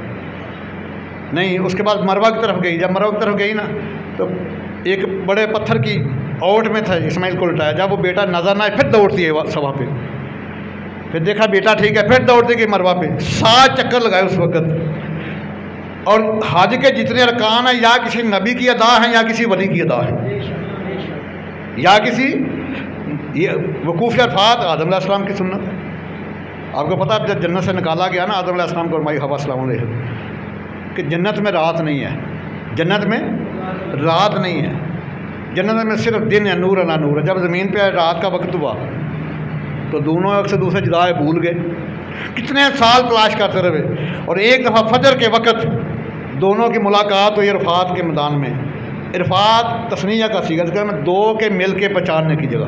نہیں۔ اس کے بعد مروہ کی طرف گئی۔ جب مروہ کی طرف گئی نا تو ایک بڑے پتھر کی اوٹ میں تھا، اسماعیل کو لٹایا۔ جب وہ بیٹا نظر نہ آئے پھر دوڑتی ہے صفا پہ، پھر دیکھا بیٹا ٹھیک ہے، پھر دوڑتی گئی مروہ پہ۔ 7 چکر لگائے اس وقت۔ اور حج کے جتنے ارکان ہیں یا کسی نبی کی ادا ہیں یا کسی ولی کی ادا ہے، یا کسی وقوف عرفات آدم علیہ السلام کی سنت ہے۔ آپ کو پتہ ہے جب جنت سے نکالا گیا نا آدم علیہ السلام کو اور مائی حوا السلام علیہ، کہ جنت میں رات نہیں ہے، جنت میں رات نہیں ہے، جنت میں صرف دن ہے، نور نہ نور ہے۔ جب زمین پہ رات کا وقت ہوا تو دونوں ایک سے دوسرے جدائے بھول گئے، کتنے سال تلاش کرتے رہے۔ اور ایک دفعہ فجر کے وقت دونوں کی ملاقات ہوئی عرفات کے میدان میں۔ عرفات تسنیہ کا صیغہ ذکر میں 2 کے مل کے پہچاننے کی جگہ،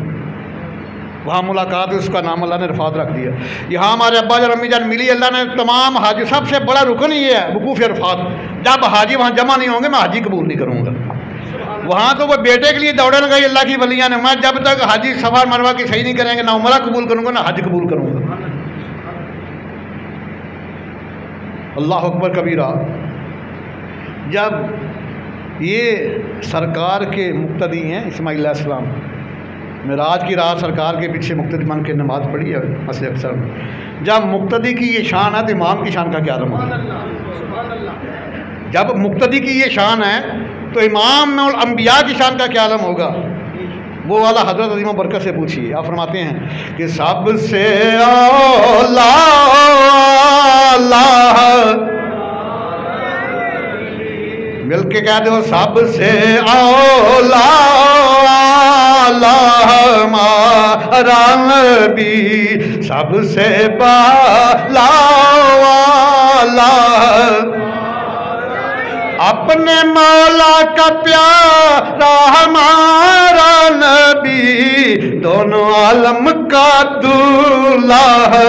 وہاں ملاقات، اس کا نام اللہ نے عرفات رکھ دیا۔ یہاں ہمارے ابا جان امی جان ملی، اللہ نے تمام حاجی، سب سے بڑا رکن یہ ہے وقوف عرفات۔ جب حاجی وہاں جمع نہیں ہوں گے میں حاجی قبول نہیں کروں گا۔ وہاں تو وہ بیٹے کے لیے دوڑے لگائی اللہ کی ولیاں نے، میں جب تک حاجی صفا مروہ کی صحیح نہیں کریں گے نہ عمرہ قبول کروں گا نہ حج قبول کروں گا۔ اللہ اکبر کبیرہ۔ جب یہ سرکار کے مقتدی ہیں اسماعیل علیہ السلام، معراج کی رات سرکار کے پیچھے مقتدی مان کے نماز پڑھی ہے مسجد اقصی میں۔ جب مقتدی کی یہ شان ہے تو امام کی شان کا کیا عالم ہوگا؟ جب مقتدی کی یہ شان ہے تو امام الانبیاء کی شان کا کیا عالم ہوگا؟ وہ والا حضرت عظیم و برکت سے پوچھیے۔ آپ فرماتے ہیں کہ سب سے اولا مل کے کہہ دو، سب سے اولا ہمارا نبی، سب سے بالا والا اپنے مولا کا پیارا ہمارا نبی، دونوں عالم کا دولہا،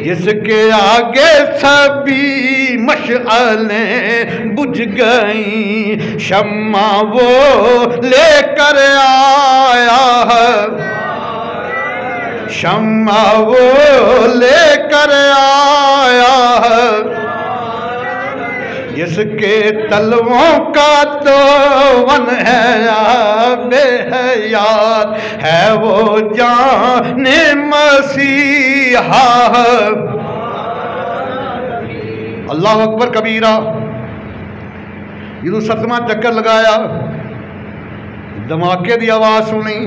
جس کے آگے سبھی مشعلیں بجھ گئیں، شمع وہ لے کر آیا ہے، شمع وہ لے کر آیا ہے، जिसके तलवों का तो वन है बे हयात है वो जाने मसीहा। अल्लाह अकबर कबीरा। जो 7वां चक्कर लगाया धमाके की आवाज़ सुनी,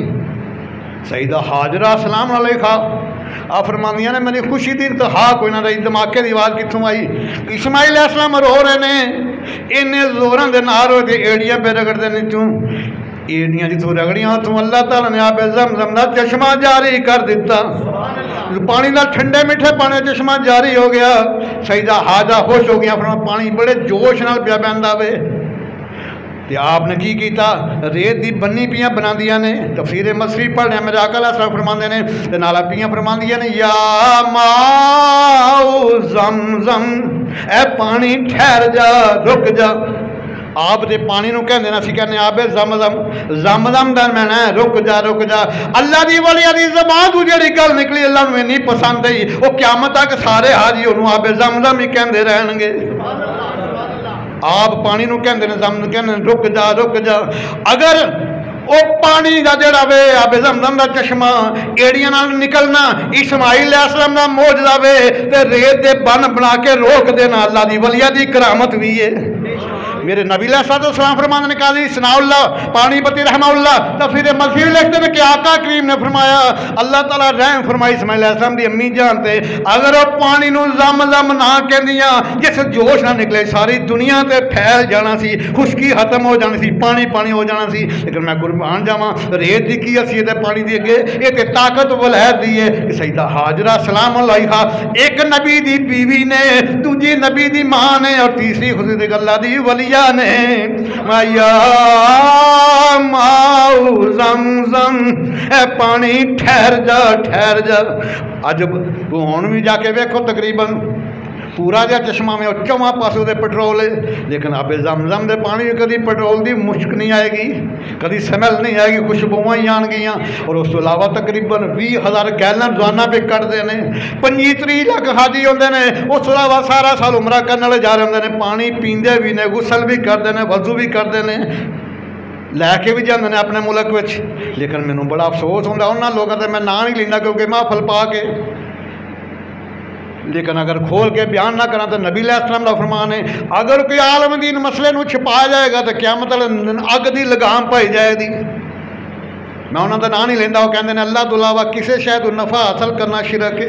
सईदा हाजरा सलाम अलैहा आ फरमांदियां ने मेरी खुशी की इंतहा कोई ना रही, धमाके की आवाज़ कितों आई? इस्माइल अलैहिस्सलाम रो रहे ने, इन्ने जोरां दे नाल होए ते एड़ियां पे रगड़दे ने, तूं एड़ियां जिथों रगड़ियां उत्थों अल्लाह ताला ने आबे ज़मज़म दा चश्मा जारी कर दिता। पानी का ठंडे मिठे पानी चश्मा जारी हो गया। सईदा हाजरा खुश हो गया, फरमा पानी बड़े जोश नाल पिया बहंदा वे। ते आपने की कीता? रेत की बन्नी पियाँ बना दिया ने। तफसीर मसरी पढ़ने मेरे आका अलैहिस्सलाम फरमांदे ने ते नाल पियाँ फरमांदियां ने या माओ ज़मज़म, ए पानी ठहर जा, रुक जा। आप दे पानी नूं कहंदे ने, असीं कहने आबे ज़मज़म, ज़मज़म दा मैना है रुक जा रुक जा। अल्लाह दी वलिया दी ज़बान तों जिहड़ी गल निकली अल्लाह नूं इन्नी पसंद आई, वो क़यामत तक सारे हाजी उहनूं आबे ज़मज़म ही कहंदे रहणगे। आप पानी नूं कहंदे ने ज़मज़म, कहंदे रुक जा रुक जा। अगर वो पानी का जड़ा वे आबे ज़मज़म का चश्मा एड़ियां नाल निकलना इस्माइल अलैहिस्सलाम दा मौजज़ा वे ते रेत दे बन बना के रोक देना अल्लाह दी वलिया दी करामत भी है। मेरे नबी अलैहिस्सलाम फरमाते ने काजी सनाउल्लाह पानी पति रहमाउल्लाह तफसीर मसीह लिखते हैं कि आका करीम ने फरमाया अल्लाह ताला रहम फरमाई इस्माइल अलैहिस्सलाम दी अम्मी जान ते, अगर वो पानी नूं ज़मज़म ना कहंदियां जिस जोश ना निकले सारी दुनिया ते फैल जाना सी, खुशकी खत्म हो जानी सी, पानी पानी हो जाना सी। लेकिन मैं कुर्बान जावां रेत दी की हसीयत है पानी दी अगे, ये ते ताकत वलैद दी है कि सईदा हाजरा सलाम अलैहा एक नबी दी बीवी ने, दूजी नबी दी मां ने और तीसरी खुद अल्लाह दी वली ने या माओ ज़मज़म, ए पानी ठहर जा ठहर जा। अज हुण भी जाके वेखो तकरीबन पूरा जहा चश्मा में चौवां पासों दे पेट्रोल है, लेकिन आबे ज़मज़म दे पानी कभी पेट्रोल की मुश्क नहीं आएगी, कभी स्मैल नहीं आएगी, खुशबुआं ही आनगियां। और उस तो इलावा तकरीबन 20,000 गैलन रोजाना पे कटते हैं। 25-30 लाख हाजी होंगे ने, उस तो इलावा सारा साल उमरा करने वाले जा रहे होंगे ने, पानी पींदे भी ने, गुसल भी करते हैं, वजू भी करते हैं, लैके भी जाते हैं अपने मुल्क में। लेकिन मैनू बड़ा अफसोस होता उन्होंने लोगों का, मैं ना नहीं लेना क्योंकि महफल पा के, लेकिन अगर खोल के बयान ना करा तो नबी अलैहिस्सलाम का फरमान है अगर कोई आलम दीन मसले नूं छिपाया जाएगा तो क्या मतलब अग की लगाम पाई जाएगी। मैं उन्होंने नाम नहीं लेंदा, वो कहते हैं अल्लाह तो इलावा किसी शय तो नफ़ा हासिल करना शिरक है।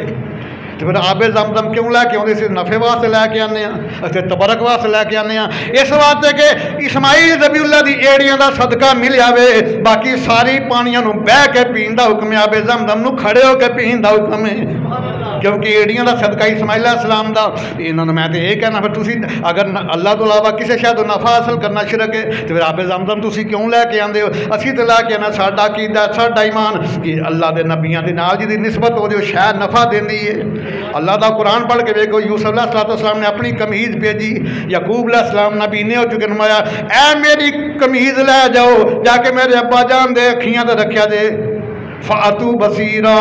तो फिर आबे ज़मज़म क्यों लैके आते? सिर्फ नफ़े वास्ते लैके आने, असं तबरक वास्ते लैके आने, इस वास्ते कि इस्माइल ज़बीउल्लाह दी एड़ियां दा सदका मिल जावे, बाकी सारी पानियां नूं बह के पीण दा हुक्म है, आबे ज़मज़म नूं खड़े होकर पीण दा हुक्म है, क्योंकि एड़ियां दा सदका इस्माइल अलैहिस्सलाम दा। इन्होंने मैं तो यह कहना फिर तुसी अगर अल्लाह तो इलावा किसी शय तो नफ़ा हासिल करना शिरक है तो फिर आबे ज़मज़म तुसी क्यों लैके आंदे हो? असीं तो लैके आना साडा अकीदा साडा ईमान कि अल्लाह के नबियां दे नाल जिहदी निस्बत हो शय नफ़ा देंदी है। अल्लाह का कुरान पढ़ के देखो, यूसुफ अलैहिस्सलाम ने अपनी कमीज़ भेजी, यकूब अलैहिस्सलाम नबी ने हो चुके नमाया, ऐ मेरी कमीज़ लै जाओ जाके मेरे अब्बा जान दे अखियां ते रखा दे, फातू बसीरा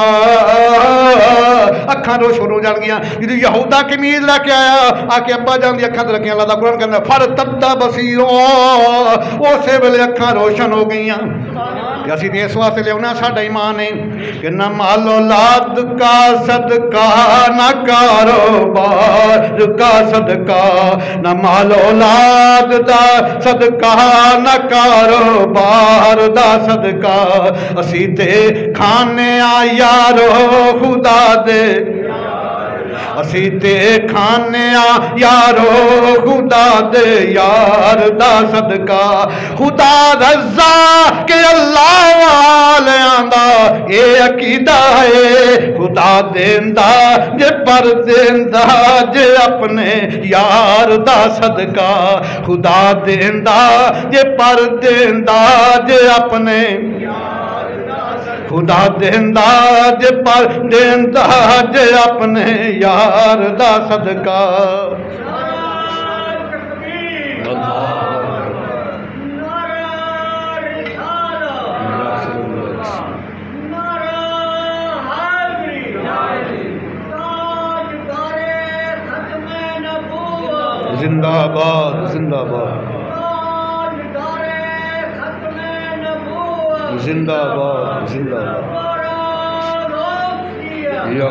अखा रोश हो जाएगियां। जो यहूदा कमीज लैके आया आके अब्बा जान दी अखा रखियां, अल्लाह दा कुरान कहंदा फर तब्दा बसीरो, उस वेले अखा रोशन हो गई। असीं तो इस वास्ते लिया साडा ईमान है कि न माल औलाद का सदका न कारोबार का सदका, न माल औलाद दा सदका न कारोबार दा सदका, असीं ते खाने आ यारो खुदा दे, असीं ते खाने आ यारो खुदा दे यार दा सदका। खुदा रज़ा के अल्लाह वालियां दा ये अकीदा है, खुदा देंदा जे पर देंदा जे अपने यार दा सदका, खुदा देंदा जे पर देंदा जे अपने, खुदा देंदा जे पर देंदा जे अपने यार दा सदका। जिंदाबाद जिंदाबाद जिंदाबाद जिंदाबाद। या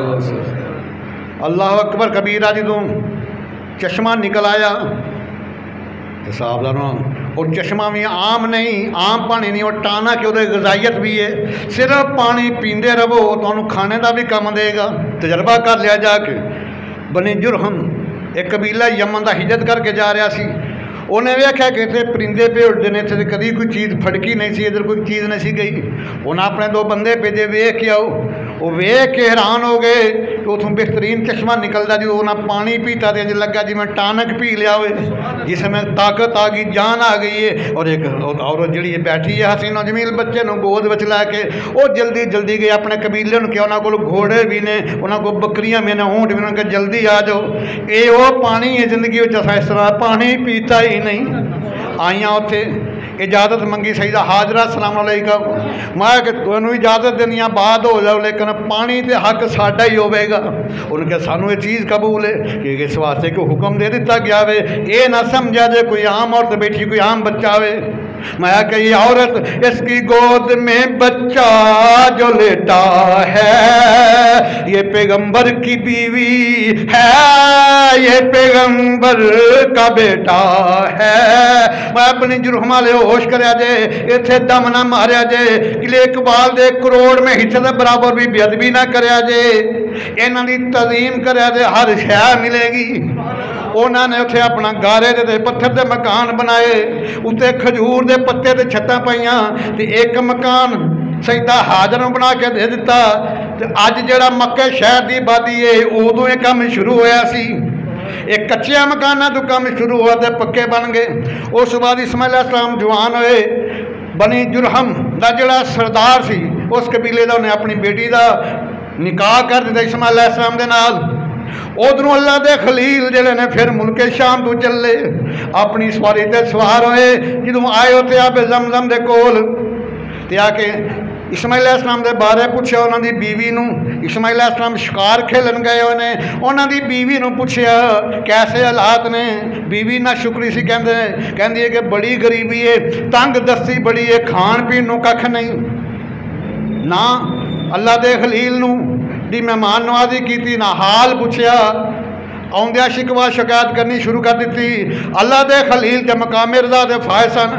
अल्लाह अकबर कबीरा जदों चश्मा निकल आया तो साहबजानों और चश्मा भी आम नहीं, आम पानी नहीं, और टाना कि उहदी गजाइत भी है। सिर्फ पानी पींदे रहो तो खाने का भी काम देगा। तजर्बा कर लिया जाके। बनी जुरहम एक कबीला यमन का हिजरत करके जा रहा सी। उन्हें वेख्या कि इतने परिंदे पे उड़ते हैं, इतने कभी कोई चीज़ फड़की नहीं सी, इधर कोई चीज़ नहीं सी गई। उन्हें अपने दो बंदे भेजे, वेख के आओ। वो वेख के हैरान हो गए कि उतों बेहतरीन चश्मा निकलता। जो उन्हें पानी पीता तो इंज लगा जिमें टानक पी लिया हो, जिसमें ताकत आ गई, जान आ गई है। और एक औरत जी बैठी है हसीनो जमील बच्चे को गोद में लैके, वो जल्दी जल्दी गए अपने कबीले में क्या उन्होंने को घोड़े भी ने, उन्होंने को बकरियां भी ने, ऊँट भी ने, उन्होंने जल्दी आ जाओ। ये वो पानी है जिंदगी में असा इस तरह पानी पीता ही नहीं। आईया उत्थे इजाजत मंगी सईदा हाजरा सलाम अलैकुम, मैं कि तुहानू इजाजत देनी बाद हो जाओ, लेकिन पानी तो हक साडा ही होगा। उनके सानू ये चीज़ कबूल है कि इस वास्ते कोई हुक्म दे दिता गया वे, ये ना समझा जे कोई आम औरत बैठी कोई आम बच्चा वे। मैं कही औरत इसकी गोद में बच्चा जो लेटा है ये पैगंबर की बीवी है, ये पैगंबर का बेटा है। मैं अपनी जुर्मा ले होश कर जे, इत्थे दम ना मारिया जे, किले इकबाल दे करोड़ में हिस्से के बराबर भी बेअदबी ना करिया जे, इन्हां दी तज़ीम करिया जे, हर शय मिलेगी। उन्होंने उत्थे अपना गारे दे पत्थर के मकान बनाए, उत्ते खजूर के पत्ते ते छत्तां पाइयां, ते एक मकान सईदा हाजर बना के दे दिता। ते अज जिहड़ा मक्के शहर की आबादी है उदों ये काम शुरू होया सी। एक कच्चे मकाना तो काम शुरू हुआ तो पक्के बन गए। उस बाद इस्माइल अलैहिस्सलाम जवान होए। बनी जुरहम का जिहड़ा सरदार सी उस कबीले का उन्हें अपनी बेटी का निकाह कर दिता इस्माइल अलैहिस्सलाम दे नाल। उधरों अल्लाह के खलील जिहड़े ने फिर मुल्के शाम तो चले, अपनी सवारी ते सवार होए। जदों आए उत्ते आपे जमजम दे कोल ते आके इस्माइल अलैहिस्सलाम दे बारे पूछया उन्होंने बीवी नूं। इस्माइल अलैहिस्सलाम शिकार खेलन गए उन्हें, उन्होंने बीवी नूं पूछया कैसे हालात ने। बीवी ना शुक्री सी कहंदी है कि बड़ी गरीबी है, तंग दस्ती बड़ी है, खाण पीण नूं कख नहीं ना। अल्लाह दे खलील नूं दी मेहमान नवाजी की ना हाल पूछया, आउंदिया शिकवा शिकायत करनी शुरू कर दी। अल्लाह दे खलील के मकामे रज़ा दे फायज सन,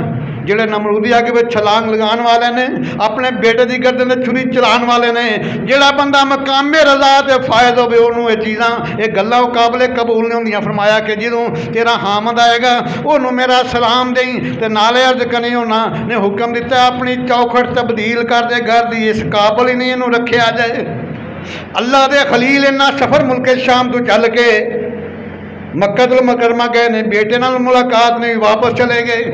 जिहड़े नमरूदी अग में छलांग लगाने वाले ने, अपने बेटे की गर्दन में छुरी चलाने वाले ने। जिहड़ा बंदा मकामे रज़ा ते फायद होवे उहनूं ये चीज़ां ये गल्लां काबले कबूल नहीं होंदियां। फरमाया कि जदों तेरा हामद आएगा उहनूं मेरा सलाम देई ते नाले अर्ज करनी। उन्हां ने हुक्म दिता अपनी चौखट तब्दील कर दे, घर दी इस काबल ही नहीं इहनूं रखिया जाए। अल्लाह दे खलील इन्ना सफ़र मुल्के शाम तो चल के मक्कतुल मुकरमा गए ने, बेटे नाल मुलाकात नहीं, वापस चले गए।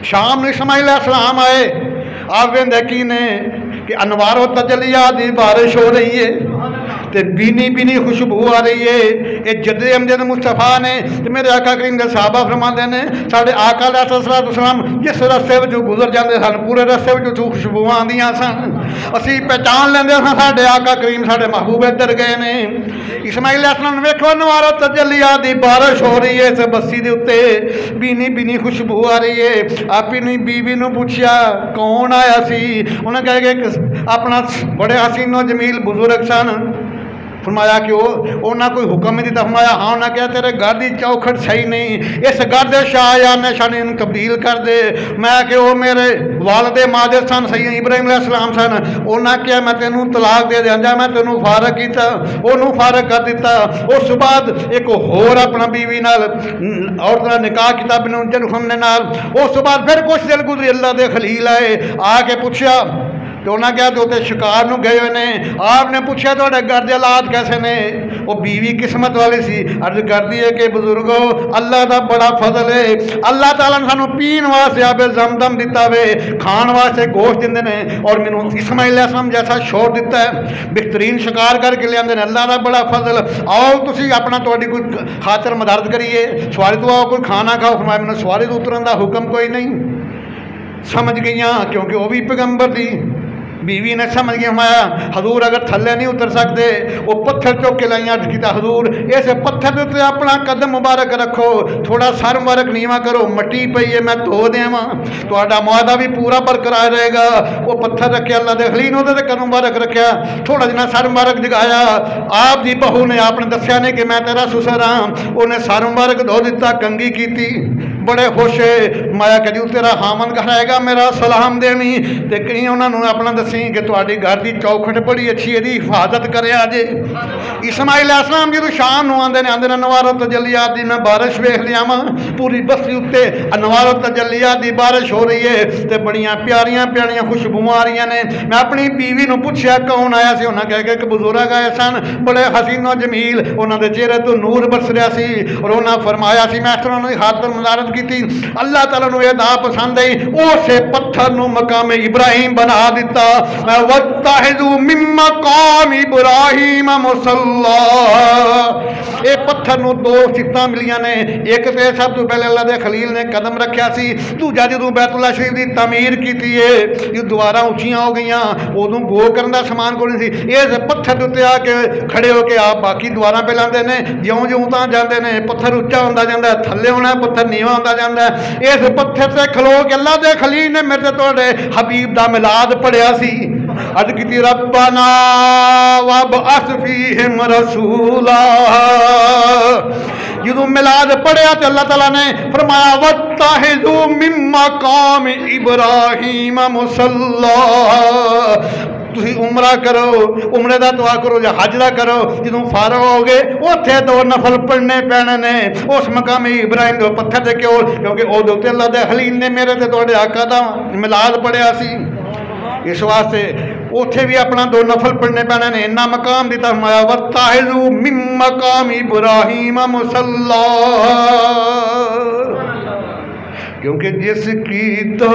शाम में इस्माइल अलैहिस्सलाम आए। आप वेंदे की ने कि अनवारो तजलिया दी बारिश हो रही है, तो बीनी बीनी खुशबू आ रही है। ये जदे अमजद मुस्तफा ने तो मेरे आका करीम के साहबा फरमाते ने साढ़े आका अलैहिस्सलाम जिस रस्ते में गुजर जाते सन पूरे रस्ते में खुशबू आंदियां सन। असी पहचान लेंदे सन साढ़े आका करीम साढ़े महबूब इधर गए ने। इस्माइल अलैहिस्सलाम वेखो नवारो तजलिया दी बारिश हो रही है, इस बस्ती के उत्ते बीनी बीनी खुशबू आ रही है। अपनी बीवी नूं पूछया कौन आया सी, उन्हें कह के अपना बड़े हसीनो जमील बुजुर्ग सन। फरमाया कि उन्हें कोई हुक्म नहीं दिता। फरमाया हाँ, उन्हें कहा तेरे घर की चौखट सही नहीं, इस घर के शाहयार ने शानी तब्दील कर दे। मैं कि वो मेरे वालदे माजिद सन सैयद इब्राहिम अलैहिस्सलाम सन। उन्हें कहा मैं तेनों तलाक दे दिया, मैं तेनों फारग किया, उन्होंने फारग कर दिता। उस बाद एक होर अपना बीवी नाल औरत नाल निकाह किया बिन जुरहम ने नाल। उस बाद फिर कुछ दिन गुजरी, अल्लाह दे खलील आए, आके पूछया तो उन्हें कहा तो शिकार नूं गए ने। आपने पूछा तो घर के हालात कैसे ने। वो बीवी किस्मत वाली सी, अर्ज करती है कि बुजुर्गो अल्लाह का बड़ा फजल है। अल्लाह ताला ने सानू पीन वास्ते आपे जमदम दिता वे, खाण वास्ते गोश्त दिंदे ने, और मैनू इस्माइल अलैहिस्सलाम जैसा शोर दिता है, बेहतरीन शिकार करके लियाते हैं। अल्लाह का बड़ा फजल। आओ तुसी अपना तुहाडी कोई खातर मदद करिए, सवारी तो आओ कोई खाना खाओ। फरमाया मैनू सवारी तो उतरन का हुक्म कोई नहीं। समझ गई क्योंकि वह भी पैगंबर दी बीवी ने समझ गया माया हजूर अगर थले नहीं उतर सकते वो पत्थर चुक के लाइया किया हजूर इस पत्थर के उत्ते अपना कदम मुबारक रखो थोड़ा सर मुबारक नीवा करो मट्टी पई है मैं धो देव तो मुआदा भी पूरा बरकरार रहेगा। वो पत्थर रखे अल्लाह के खलील ने कदम मुबारक रखा थोड़ा जिना सर मुबारक जगाया आप दी बहू ने आपने दसिया ने कि मैं तेरा सुसर हाँ उन्हें सर मुबारक धो दिता कंगी की बड़े खुश है माया कह दी तेरा हामन घर आएगा मेरा सलाम देनी तो कहीं उन्होंने अपना दसी कि तुम्हारी घर की चौखट बड़ी अच्छी है हिफाजत करे अजे। इस्माइल अलैहिस्सलाम जो शाम को आते आते नवारो तजलियात की मैं बारिश वेख लिया वा पूरी बस्ती उत्ते नवारो तजलियात की बारिश हो रही है तो बड़िया प्यारियां प्यारियां खुशबुआं आ रही ने। मैं अपनी बीवी को पूछा कौन आया से उन्हें कह के एक बुजुर्ग आए सन बड़े हसीनो जमील उन्होंने चेहरे तो नूर बरस रहा सी और उन्हें फरमाया सी मैं उन्होंने खातर मुबारक की अल्लाह ताला नूं यह दा पसंद आई उसे पत्थर नूं मकाम इब्राहिम बना दिता वत्तहिज़ू मिन मकाम इब्राहिम मुसल्ला। ये पत्थर नूं दो सिफतां मिलियां ने एक तो सब तो पहले अल्लाह के खलील ने कदम रखा सी दूजा जो बैतुल्लाह शरीफ की तमीर की है जो दीवारां उचियां हो गई उदों गो करने का समान कोई नहीं सी इस पत्थर के उत्ते आके खड़े होकर आप बाकी दीवारां पे लाते हैं ज्यों ज्यों तां जाते हैं पत्थर उच्चा होंदा जांदा है थल्ले होना पत्थर नीवा होंदा जांदा है। इस पत्थर से खलो के अल्लाह के खलील ने मेरे तोड़े हबीब का मिलाद पढ़िया सी अज की रब्बना वबअस फीहिम रसूला जो मिलाद पढ़िया तो अल्लाह ताला ने फरमाया वत्तहिज़ू मिन मकाम इब्राहिम मुसल्ला तुसी उमरा करो उमरे का दुआ करो या हज का करो जो फारग हो गए उत्थे दो नफल पढ़ने पैने ने उस मकामी इब्राहिम के पत्थर के कोल क्योंकि उदों ते अल्लाह के खलील ने मेरे ते तुहाडे आका दा मिलाद पढ़िया सी इस वास्ते उत्थे भी अपना दो नफल पढ़ने पैने ने इन्ना मकाम दिता माया वत्तहिज़ू मिन मकाम इब्राहिम मुसल्ला क्योंकि जिसकी तो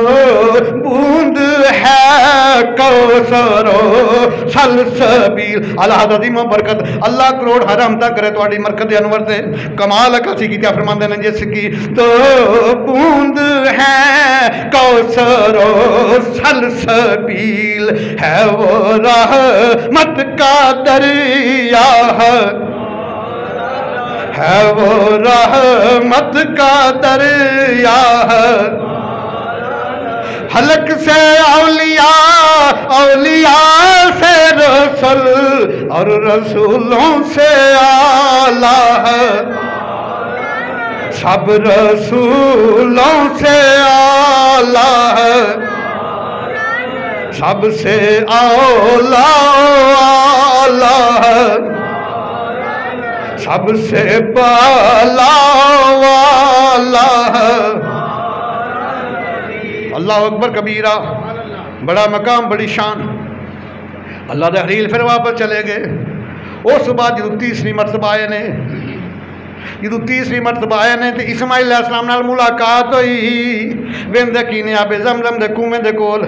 बूंद है कौसरो सलसबील अल्लाह दी बरकत अल्लाह करोड़ हरम तक करे तुम्हारी मरकत अनवर से कमाल अकासी की क्या फरमाते हैं जिसकी तो बूंद है कौसरो सलसबील है वो रहमत का दरिया है वो रहमत का दरिया हलक से औलिया औलिया से रसूल और रसूलों से आला है सब रसूलों से आला है सबसे औला आला है सबसे बाला वाला अल्लाह अकबर कबीरा बड़ा मकाम बड़ी शान। अल्लाह के खलील फिर वापस चले गए। उस बाद जो तीसरी मरतबा आए ने तो इस्माइल अलैहिस्सलाम नाल मुलाकात हुई वेंदे कीने आबे ज़मज़म दे कुएं दे कोल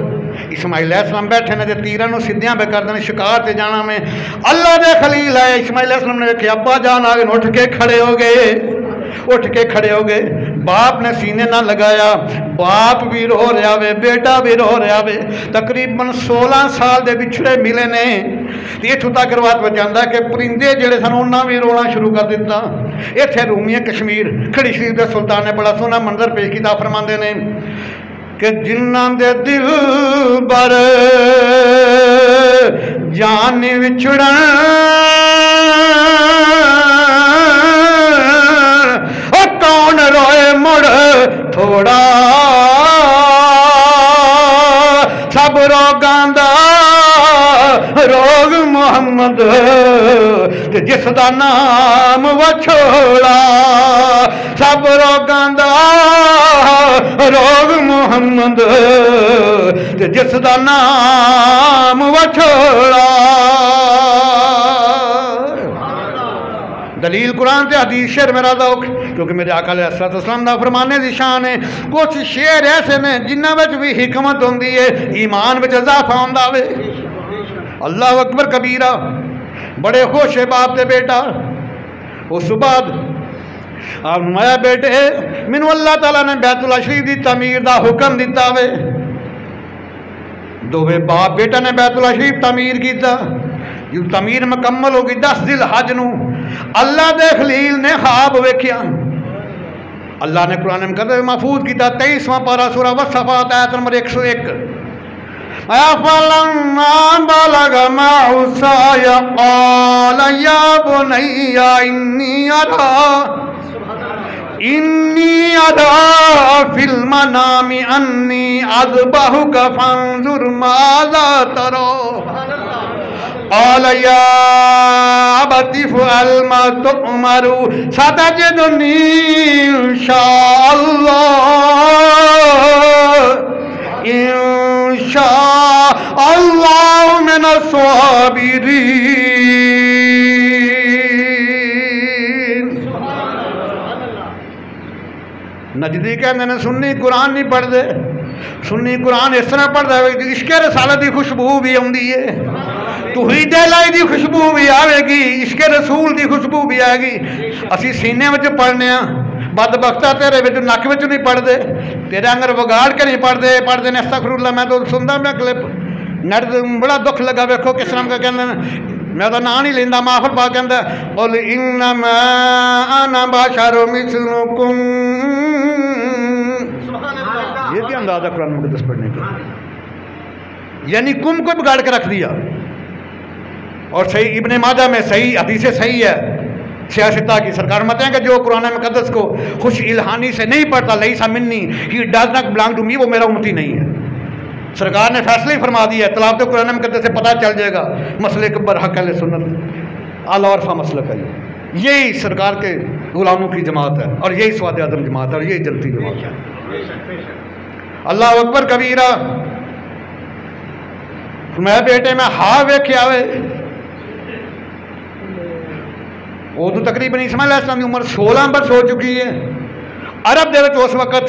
इस्माइल अलैहिस्सलाम बैठे ने तीरां नूं सिद्धियां पे कर देने शिकार से जाना में अल्लाह दे खलील आए इस्माइल अलैहिस्सलाम ने देखा अब्बा जान आ गए उठ के खड़े हो गए बाप ने सीने ना लगाया बाप भी रो रहा वे बेटा भी रो रहा वे तकरीबन 16 साल के बिछड़े मिले ने इतों तक रवायत में जाता कि परिंदे जोड़े सन उन्होंने भी रोना शुरू कर दिता। इत्थे रूमिया कश्मीर खड़ी शरीफ के सुल्तान ने बड़ा सोहना मंजर पेश किया फरमाते ने कि जिन्ना दे दिल बर जान विछड़न कौन रोए मुड़ थोड़ा सब रोगां दा रोग मोहम्मद जिस दा नाम वछोड़ा सब रोगां दा रोग मोहम्मद जिस दा नाम वछोड़ा। दलील कुरान से हदीस शेर मेरा दौख क्योंकि मेरे आका अलैहिस्सलाम दा फरमाने की शान है। कुछ शेर ऐसे ने जिन्होंने भी हिकमत होंदी है ईमान में इजाफा होंदा वे। अल्लाह अकबर कबीरा बड़े खुश है बाप ते बेटा। उस बाद आप नुमाया बेटे मैनू अल्लाह ताला ने बैतुल्लाह शरीफ की तमीर का हुक्म दिता वे दोवे बाप बेटा ने बैतुल्ला शरीफ तमीर किया। जो तमीर मुकम्मल हो गई 10 ज़िलहज नूं अल्लाह दे खलील ने ख्वाब वेख्या। अल्लाह ने कुरान में कहते महफूज किया 23वां पारा सूरा वस्सफ़ात आयत नंबर 101। फलम्मा बलग मअहु साय क़ाल या बुनय्या इन्नी अरा फिल मनामि अन्नी अज़बहुका फंजुर माज़ा तरा क़ाल या अबति इफ़अल मा तुअमरु सतजिदुनी इंशाअल्लाह मिनस साबिरीन। नजदी कहते हैं सुन्नी कुरान नहीं पढ़ते। सुन्नी कुरान इस तरह पढ़ता है इश्क रसालत की खुशबू भी आती है, तौहीद इलाही की खुशबू भी आएगी, इश्क रसूल की खुशबू भी आएगी। असी सीने में पढ़ने बदबख्ता तेरे विच नक विच नहीं पढ़ते, तेरे अंगर वगाड़ के नहीं पढ़ते ने अस्तगफिरुल्लाह। मैं तो सुनता मैं क्लिप नेट बड़ा दुख लगा। वेखो किस तरह का कहते मैं तो ना नहीं लेंदा। माफर पा कहता कुल इन्नमा अना बशरुम मिस्लुकुम। ये क्या अंदाजा कुरान मुक़द्दस पढ़ने का, यानी कुम को बिगाड़ के रख दिया। और सही इब्ने माजा में सही हदीस सही है सियासता की सरकार मत है कि जो कुरान मुक़द्दस को खुश इल्हानी से नहीं पढ़ता लईसा मिन्नी, he does not belong to me, वो मेरा उम्मती नहीं है। सरकार ने फैसला ही फरमा दिया है। तलावत कुरान मुक़द्दस से पता चल जाएगा मसले के बरहक अहले सुन्नत आला औरफा मसलक है। यही सरकार के गुलामों की जमात है और यही स्वाद आदम जमात है और यही जनती जमात है। अल्लाह अकबर कबीरा। मैं बेटे में हा वेख्या वे उदू तकरीबन इस्माइल अलैहिस्सलाम की उम्र 16 वर्ष हो चुकी है। अरब दे विच उस वक्त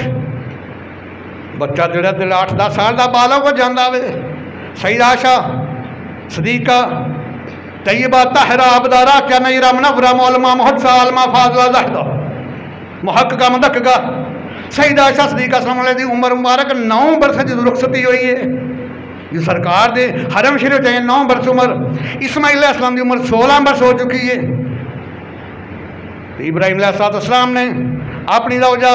बच्चा जोड़ा 8-10 साल का बालग हो जाता वे। सईदा आयशा सदीका तैयबा ताहिरा अबदारा क्या नईरा मुनव्वरा मौलमा मुहद्दिसा आलमा फाज़िला ज़हदा मुहक्किका मुदक्किका। सईदा आयशा सदीका सल्लल्लाहु अलैहि वसल्लम की उम्र मुबारक 9 वर्ष की रुखसती हुई है। जो सरकार दे हरम शरीफ 9 वर्ष उम्र। इस्माइल अलैहिस्सलाम की उम्र 16 वर्ष हो चुकी है। इब्राहिम अलैहिस्सलाम ने अपनी रौजा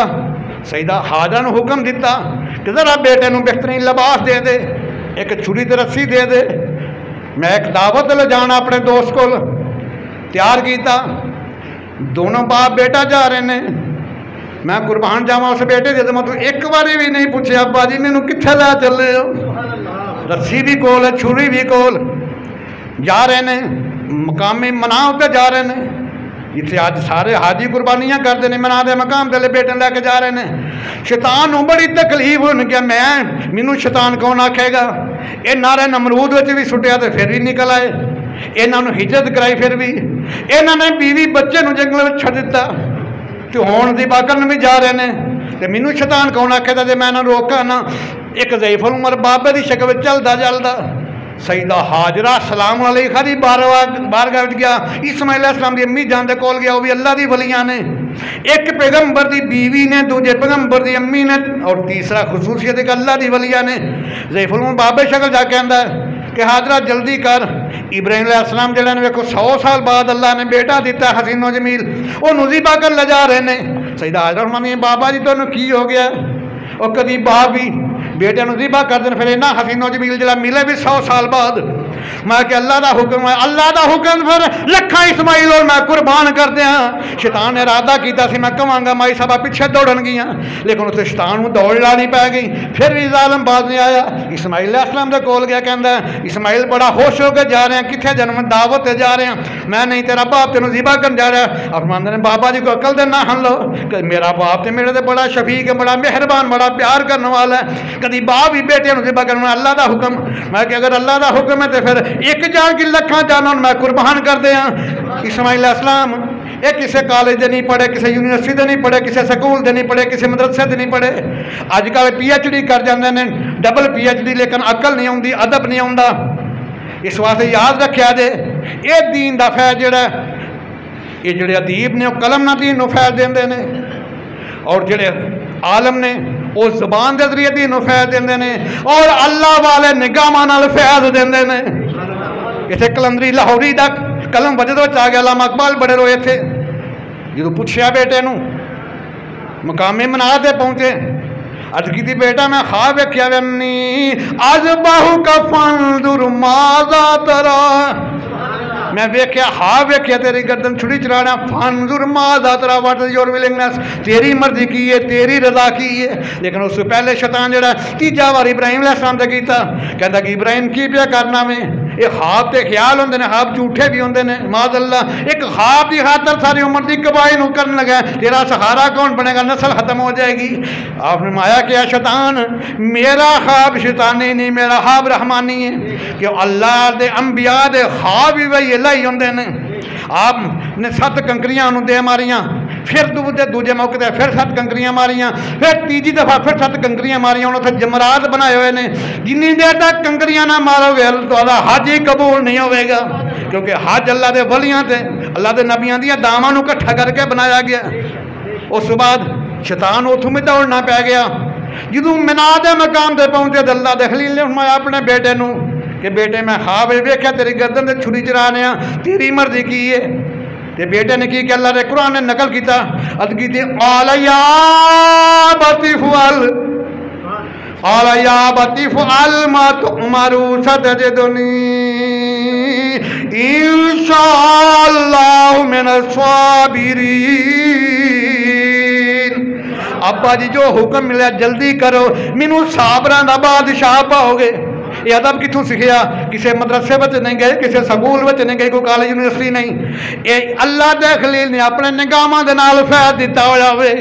सईदा हाजरा को हुक्म दिता कि जरा बेटे को बेहतरीन लिबास दे दे, एक छुरी ते रस्सी दे दे। मैं एक दावत ले जाना अपने दोस्त को तैयार किया। दोनों बाप बेटा जा रहे ने। मैं कुर्बान जावा उस बेटे दे मतलब एक बारी भी नहीं पूछे अब्बा जी मैनू कित्थे लै चले हो। रस्सी भी कोल है, छुरी भी कोल। जा रहे ने मकामी मना उत्ते जा रहे ने जिथे अज सारे हाजी कुर्बानियां करते हैं। मना दे मकाम ते बेटे लैके जा रहे हैं। शैतान को बड़ी तकलीफ होने क्या मैनू शैतान कौन आखेगा। ये नारे नमरूद भी सुटिया तो फिर भी निकल आए। इन्होंने हिजरत कराई फिर भी इन्होंने बीवी बच्चे जंगल में छड़ दिता तो हुण दी बाकन भी जा रहे हैं। तो मैनू शैतान कौन आखेगा जो मैं इन्होंने रोका ना। एक ज़ईफ़ुल उमर बाबे की शक्ल चलता चलता सईदा हाजरा सलाम अलैहा दी बारगाह गया। इस्माइल अलैहिस्सलाम की अम्मी जान दे कोल गया। वो भी अल्लाह दी वलियां ने। एक पैगंबर की बीवी ने, दूजे पैगंबर की अम्मी ने और तीसरा खसूसियत एक अल्लाह दी वलियां ने। ज़ईफ़ुल उमर बाबे शक्ल जाके कहता है कि हाजरा जल्दी कर। इब्राहिम अलैहिस्सलाम जिहड़े ने वेखो 100 साल बाद अल्लाह ने बेटा दिता हसीनो जमील, उन्होंने ज़िबा कर ले जा रहे हैं। सईदा हाजरा फरमाती है बाबा जी तुहानूं की हो गया। और कभी बाप भी बेटे ज़िबा कर दें फिर इन्ना हसीनो जमील जरा मिले भी 100 साल बाद। मैं कि अल्लाह का हुक्म है, अल्लाह का हुक्म फिर लखा इस्माइल और मैं कुर्बान कर दिया। शैतान ने इरादा किया मैं कहांगा माई साहबा पिछे दौड़न गई, लेकिन उस शैतान को दौड़ लानी पै गई। फिर भी जालिम बाज नहीं आया। इस्माइल अलैहिस्सलाम के कोल गया, कहता इस्माइल बड़ा खुश हो के जा रहे हैं, कितने जन्म दावत जा रहे हैं। मैं नहीं तेरा बाप तेन ज़िबा कर जा रहा। फरमांदे ने बाबा जी को अकल दे ना हन लो कि मेरा बाप तो मेरे से बड़ा शफीक है, बड़ा मेहरबान, बड़ा प्यार करने वाला है। कभी बाप ही बेटे ज़िबा करना अल्लाह का हुक्म। मैं कि अगर अल्लाह का हुक्म है तो फिर एक जान की लखा जान मैं कुर्बान कर दिया। इस्माइल अलैहिस्सलाम ये किसी कॉलेज से नहीं पढ़े, किसी यूनिवर्सिटी से नहीं पढ़े, किसी स्कूल से नहीं पढ़े, किसी मदरसे से नहीं पढ़े। अजकल PhD कर जाते हैं, डबल PhD, लेकिन अकल नहीं आती, अदब नहीं आता। इस वास्ते याद रखा जे ये दीन का फैज जोड़ा ये जोड़े अदीब ने कलम ना दीन फैज देंगे ने और जोड़े आलम ने وہ زبان دے ذریعے دین فیض دیندے نے اور اللہ والے نگاہاں نال فیض دیندے نے. اتنے کلندری لاہوری دا قلم وجد وچ آ گیا. علامہ اقبال بڑے روئے تھے جدوں پوچھیا بیٹے نو مقام منار تے پہنچے عرض کی بیٹا میں خواب ویکھیا وینی اذبحو کا فانظر ماذا ترى میں ویکھیا خواب ویکھیا تیری گردن چھڑی چلانا فانظر ماذا ترى واٹ از یور ولنگنس تیری مرضی کی ہے تیری رضا کی ہے. لیکن اس سے پہلے شیطان جڑا تیجا وار ابراہیم علیہ السلام تے کیتا کہندا کہ ابراہیم کی پیا کرنا میں یہ خواب تے خیال ہوندے نے خواب جھوٹے بھی ہوندے نے معاذ اللہ. ایک خواب دی خاطر ساری عمر دی کبائی نو کرن لگا تیرا سہارا کون بنے گا نسل ختم ہو جائے گی. آپ نے فرمایا کہ شیطان میرا خواب شیطانی نہیں میرا خواب رحمانی ہے کہ اللہ دے انبیاء دے خواب بھی وہی اللہ ہی ہوندے نے. آپ نے 7 کنکریاں انہوں دے ماریاں پھر دوجے موقع تے پھر 7 کنکریاں ماریاں پھر تیجی دفعہ پھر 7 کنکریاں ماریاں انہوں نے جمرات بنائے ہوئے نے. جنی دیر تک کنکریاں نہ مارو گے تو حج ہی قبول نہیں ہوئے گا کیونکہ حج اللہ دے ولیاں تے اللہ دے نبیاں دیاں دعواں نو اکٹھا کر کے بنایا گیا. اس بعد شیطان اتھوں میں دوڑنا پی گیا. جدوں منا دے مقام تے پہنچے تو اللہ دے خلیل نے فرمایا اپنے بیٹے نو کہ بیٹے میں خواب ویکھیا تیری گردن تے چھری چرانے ہاں تیری مرضی کی ہے. تے بیٹے نے کی کہ اللہ نے قرآن نے نقل کیتا عرض کیتی قال یا بتی فعل قال یا بتی فعل ما تؤمر ستجدنی انشاءاللہ من الصابرین. ابا جی جو حکم ملیا جلدی کرو مینوں صابراں دا بادشاہ پاؤ گے. یہ ادب کتوں سیکھیا کسی مدرسے بچ نہیں گئے کسی سکول بچ نہیں گئے کوئی کالج یونیورسٹی نہیں. یہ اللہ دے خلیل نے اپنے نگاہاں دے نال فیض دیتا ہوا ہوئے.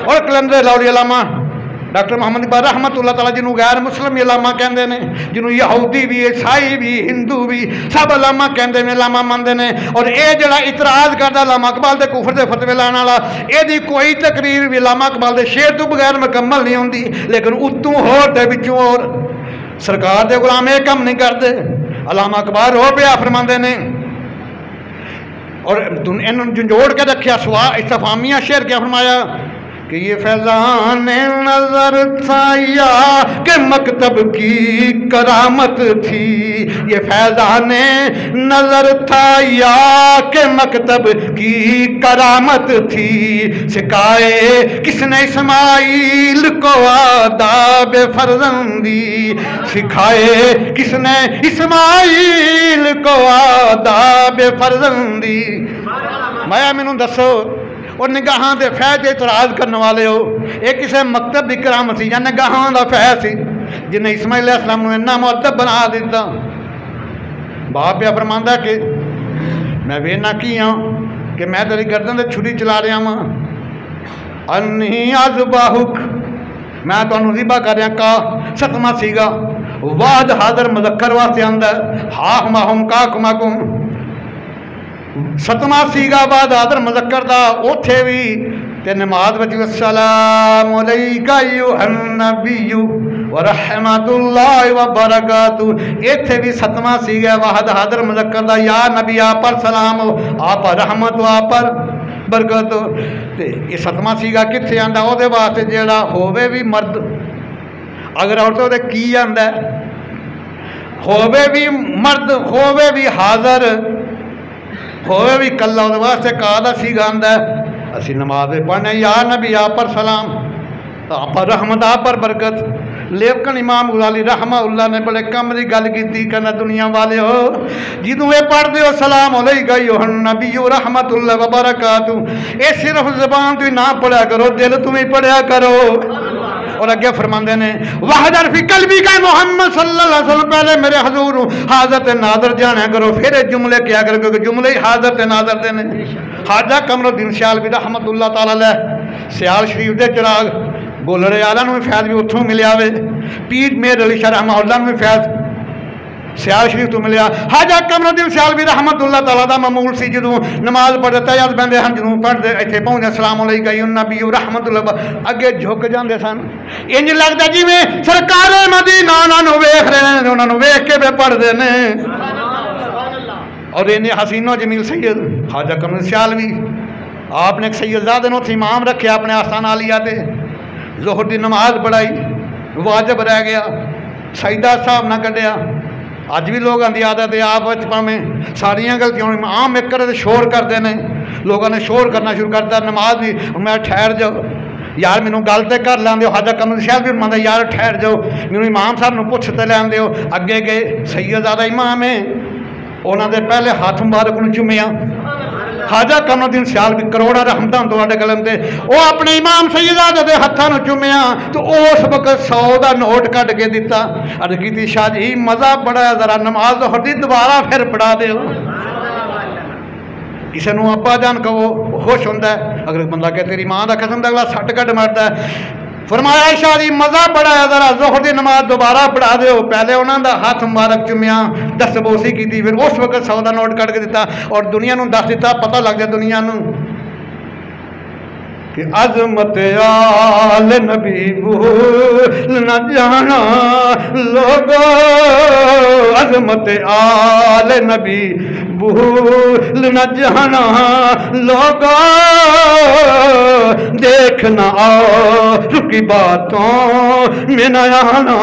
اور کلندر لاہوری علامہ ڈاکٹر محمد اقبال رحمت اللہ تعالیٰ جنہوں غیر مسلم علامہ کہندے نے جنہوں یہودی بھی عیسائی بھی ہندو بھی سب علامہ کہندے نے علامہ مندے نے. اور اے جڑا اعتراض کردا علامہ اقبال دے کفر دے فتوی لان والا اے دی کوئی تقریر بھی علامہ اقبال دے شعر تو بغیر مکمل نہیں ہوندی. لیکن اتوں ہور دے وچوں اور سرکار دے غلام یہ کم نہیں کرتے. علامہ اقبال رو پیا فرماندے نے اور انہوں جھنجھوڑ کے رکھیا سوا استفہامیہ شعر کیا فرمایا کہ یہ فیضان نظر تھا یا کہ مکتب کی کرامت تھی. یہ فیضان نظر تھا یا کہ مکتب کی کرامت تھی. سکھائے کس نے اسماعیل کو آداب فرزندی سکھائے کس نے اسماعیل کو آداب فرزندی. میں مینوں دسو اور نگاہاں دے فیض اعتراض کرنے والے ہو یہ کسی مکتب دی کرامت سی یا نگاہاں دا فیض سی جنہیں اسماعیل علیہ السلام نے اتنا مؤدب بنا دیتا. باپ پہ فرماندا کہ میں وینا کی ہوں کہ میں تیری گردن تے چھری چلا رہا ہاں انی اذبحک میں تانوں ذبح کر رہا کا 7واں سیگا واحد حاضر مذکر واسطے آندا ہا ہم کا کمکم 7واں سیگا بعد حاضر مذکر دا اوتھے بھی تے نماز وچ السلام علیکہ ایھا النبی ورحمۃ اللہ وبرکاتہ ایتھے بھی 7واں سیگا واحد حاضر مذکر دا یا نبی آپ پر سلام ہو آپ پر رحمت ہو آپ پر برکت ہو. تے یہ 7واں سیگا کتھے آندا او دے واسطے جیڑا ہووے بھی مرد اگر عورتوں دے کی آندا ہووے بھی مرد ہووے بھی حاضر ہوئے بھی کلا وہ واسطے کا سیگا آندا ہے. اسی نماز پڑھنے یا نبی آپ پر سلام آپ پر رحمت آپ پر برکت. لیکن امام غزالی رحمہ اللہ نے بڑے کم دی گل کیتی کہنا دنیا والے ہو جدوں یہ پڑھ دے ہو سلام علیکہ ایھا النبی رحمت اللہ وبرکاتہ اے صرف زبان تو نہ پڑھا کرو دل تمہیں پڑھا کرو. اور اگے فرماندے نے وحدر فی قلبی کا محمد صلی اللہ علیہ وسلم پہلے میرے حضور حاضر ناظر جانا کرو پھر جملے کیا کرو کیونکہ جملے ہی حاضر ناظر دے نے. خواجہ قمر الدین سیال بھی رحمت اللہ تعالی علیہ سیال شریف دے چراغ گولڑے والا نو فیض بھی اتھوں ملیا وے پیر میر علی شاہ رحمہ اللہ نو فیض سیال شریف تو ملیا. خواجہ قمر الدین سیال بھی رحمت اللہ تعالیٰ دا معمول سی جدوں نماز پڑھتے تیاد بندے ہم جدوں پڑھتے ایتھے پہنچے السلام علیکہ ایھا النبی رحمت اللہ اگے جھک جاندے سن انج لگدا جویں سرکار مدینہ انہاں نو ویکھ رہے نے انہاں نو ویکھ کے پڑھدے نے. اور انہیں حسین و جمیل سید خواجہ قمر سیال بھی آپ نے ایک سید زادے نو امام رکھے اپنے آستان عالیہ تے ظہر دی نماز پڑھائی واجب رہ گیا سجدہ صاحب نہ کڈیا اج بھی لوگوں کی عادت ہے آپ پاویں ساریاں غلطیاں عام ایک کرے شور کرتے ہیں لوگوں نے شور کرنا شروع کرتا نماز بھی میں ٹھہر جاؤ یار مینوں گل تے کر لین دیو حاجہ کمر شاید بھی ماندا یار ٹھہر جاؤ مینوں امام صاحب نوں پوچھ تے لین دیو اگے گئے سیدزادہ امام ہے انہاں دے پہلے ہاتھ مبارک نوں چومیا خواجہ قمر الدین سیال بھی کروڑا رحمتاں تواڈے قلم تے او اپنے امام سیدزادہ دے ہتھاں نوں چومیا تو اس وقت 100 دا نوٹ کڈ کے دتا عرض کیتی شاہ جی مزہ بڑا ہے ذرا نماز ظہر دی دوبارہ پھر پڑھا دیو کسی نوں ابا جان کہو خوش ہوندا ہے اگر بندہ کہ تیری ماں دا قسم دا اگلا سٹ کڈ ماردا ہے فرمایا شاہ جی مزہ بڑا ہے ذرا ظہر دی نماز دوبارہ پڑھا دیو پہلے انہاں دا ہاتھ مبارک چومیا دس بوسی کیتی پھر اس وقت 100 دا نوٹ کڈ کے دتا اور دنیا نوں دس دتا پتہ لگ جائے دنیا نوں کہ عظمت آل نبی بھول نہ جانا لوگو عظمت آل نبی بھول نہ جانا لوگو دیکھنا اور کی باتوں میں نہ آنا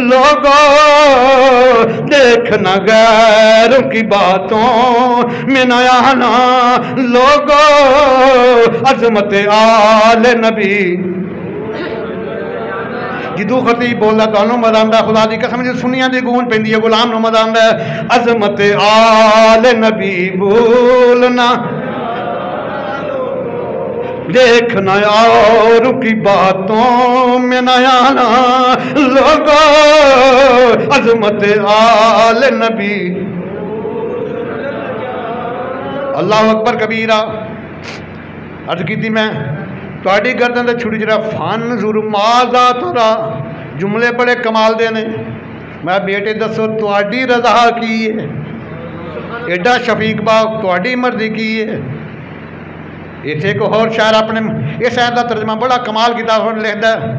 لوگو دیکھنا غیروں کی باتوں میں نہ آنا لوگو عظمت آل نبی جدو خطیب بولدا تانوں مزہ آندا خدا دی قسم جے سنیاں دی گونج پیندی ہے غلام نوں مزہ آندا ہے عظمت آل نبی بولنا دیکھنا اور کی باتوں میں نہ آنا لوگو عظمت آل نبی اللہ اکبر کبیرہ عرض کی تھی میں تواڈی گردن تے چھڑی جڑا فن ضرور ماذا ترا جملے بڑے کمال دے نے میں بیٹے دسو تواڈی رضا کی ہے ایڈا شفیق باغ تواڈی مرضی کی ہے ایتھے کو اور شاعر اپنے اس آیت کا ترجمہ بڑا کمال کتاب لکھدا ہے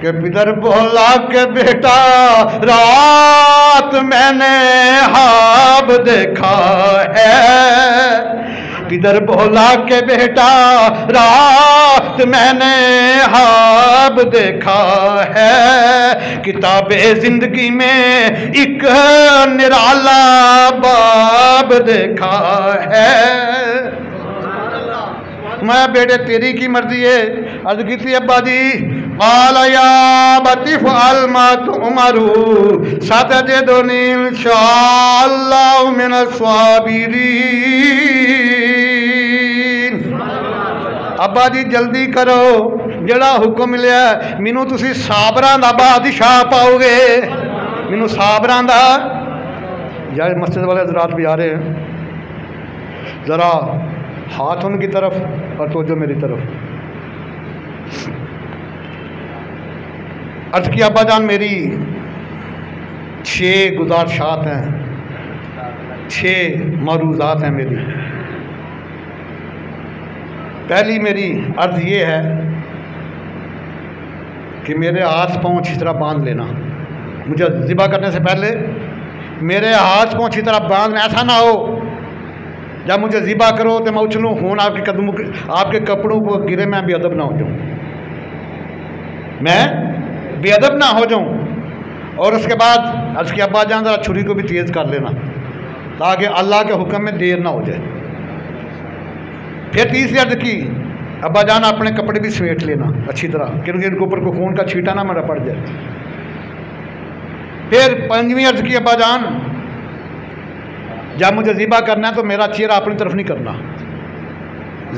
کہ پدر بولا کہ بیٹا رات میں نے خواب دیکھا ہے پدر بولا کہ بیٹا رات میں نے خواب دیکھا ہے کتاب زندگی میں ایک نرالا باب دیکھا ہے میں بیٹے تیری کی مرضی ہے عرض کی تھی ابا جی قال یا بطیف علما تمرو ستجدنی انشاءاللہ من الصابرین ابا جی جلدی کرو جڑا حکم ملیا مینوں تسی صابراں دا بادشاہ پاؤ گے مینوں صابراں دا یار مسجد والے حضرات بھی آ رہے ہیں ذرا ہاتھ ان کی طرف اور توجہ میری طرف عرض کی ابا جان میری 6 گزارشات ہیں 6 معروضات ہیں میری پہلی میری عرض یہ ہے کہ میرے ہاتھ پاؤں اچھی طرح باندھ لینا مجھے ذبح کرنے سے پہلے میرے ہاتھ پاؤں اچھی طرح باندھ ایسا نہ ہو جب مجھے ذبح کرو تو میں اچھلوں خون آپ کے قدموں آپ کے کپڑوں کو گرے میں بے ادب نہ ہو جاؤں میں بے ادب نہ ہو جاؤں اور اس کے بعد عرض کی ابا جان ذرا چھری کو بھی تیز کر لینا تاکہ اللہ کے حکم میں دیر نہ ہو جائے پھر تیسری عرض کی ابا جان اپنے کپڑے بھی سمیٹ لینا اچھی طرح کیونکہ ان کے اوپر کوئی خون کا چھیٹا نہ میرا پڑ جائے پھر 5ویں عرض کی ابا جان جب مجھے ذبح کرنا ہے تو میرا چہرہ اپنی طرف نہیں کرنا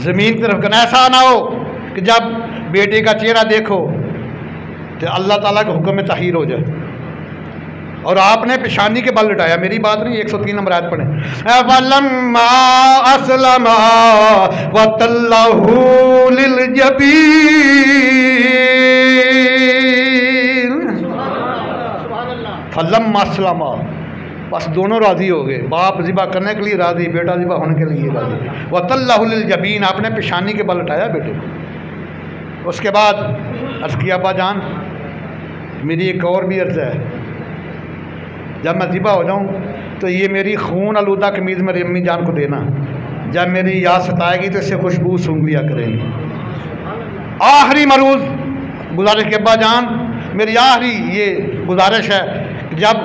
زمین کی طرف کرنا ایسا نہ ہو کہ جب بیٹے کا چہرہ دیکھو تو اللہ تعالیٰ کے حکم میں تحیر ہو جائے اور آپ نے پیشانی کے بل لٹایا میری بات نہیں 103 نمبر آیت پڑھیں فَلَمَّا أَسْلَمَا وَتَلَّهُ لِلْجَبِينِ فَلَمَّا أَسْلَمَا بس دونوں راضی ہو گئے باپ ذبح کرنے کے لیے راضی بیٹا ذبح ہونے کے لیے راضی وَتَلَّهُ لِلْجَبِينِ آپ نے پیشانی کے بل لٹایا بیٹے کو اس کے بعد عرض کیا ابا جان میری ایک اور بھی عرض ہے جب میں ذبح ہو جاؤں تو یہ میری خون آلودہ قمیض میری امی جان کو دینا جب میری یاد ستائے گی تو اس سے خوشبو سونگ لیا کریں گی آخری مروز गुजारिश के अब्बा जान, मेरी आखिरी ये गुजारिश है, जब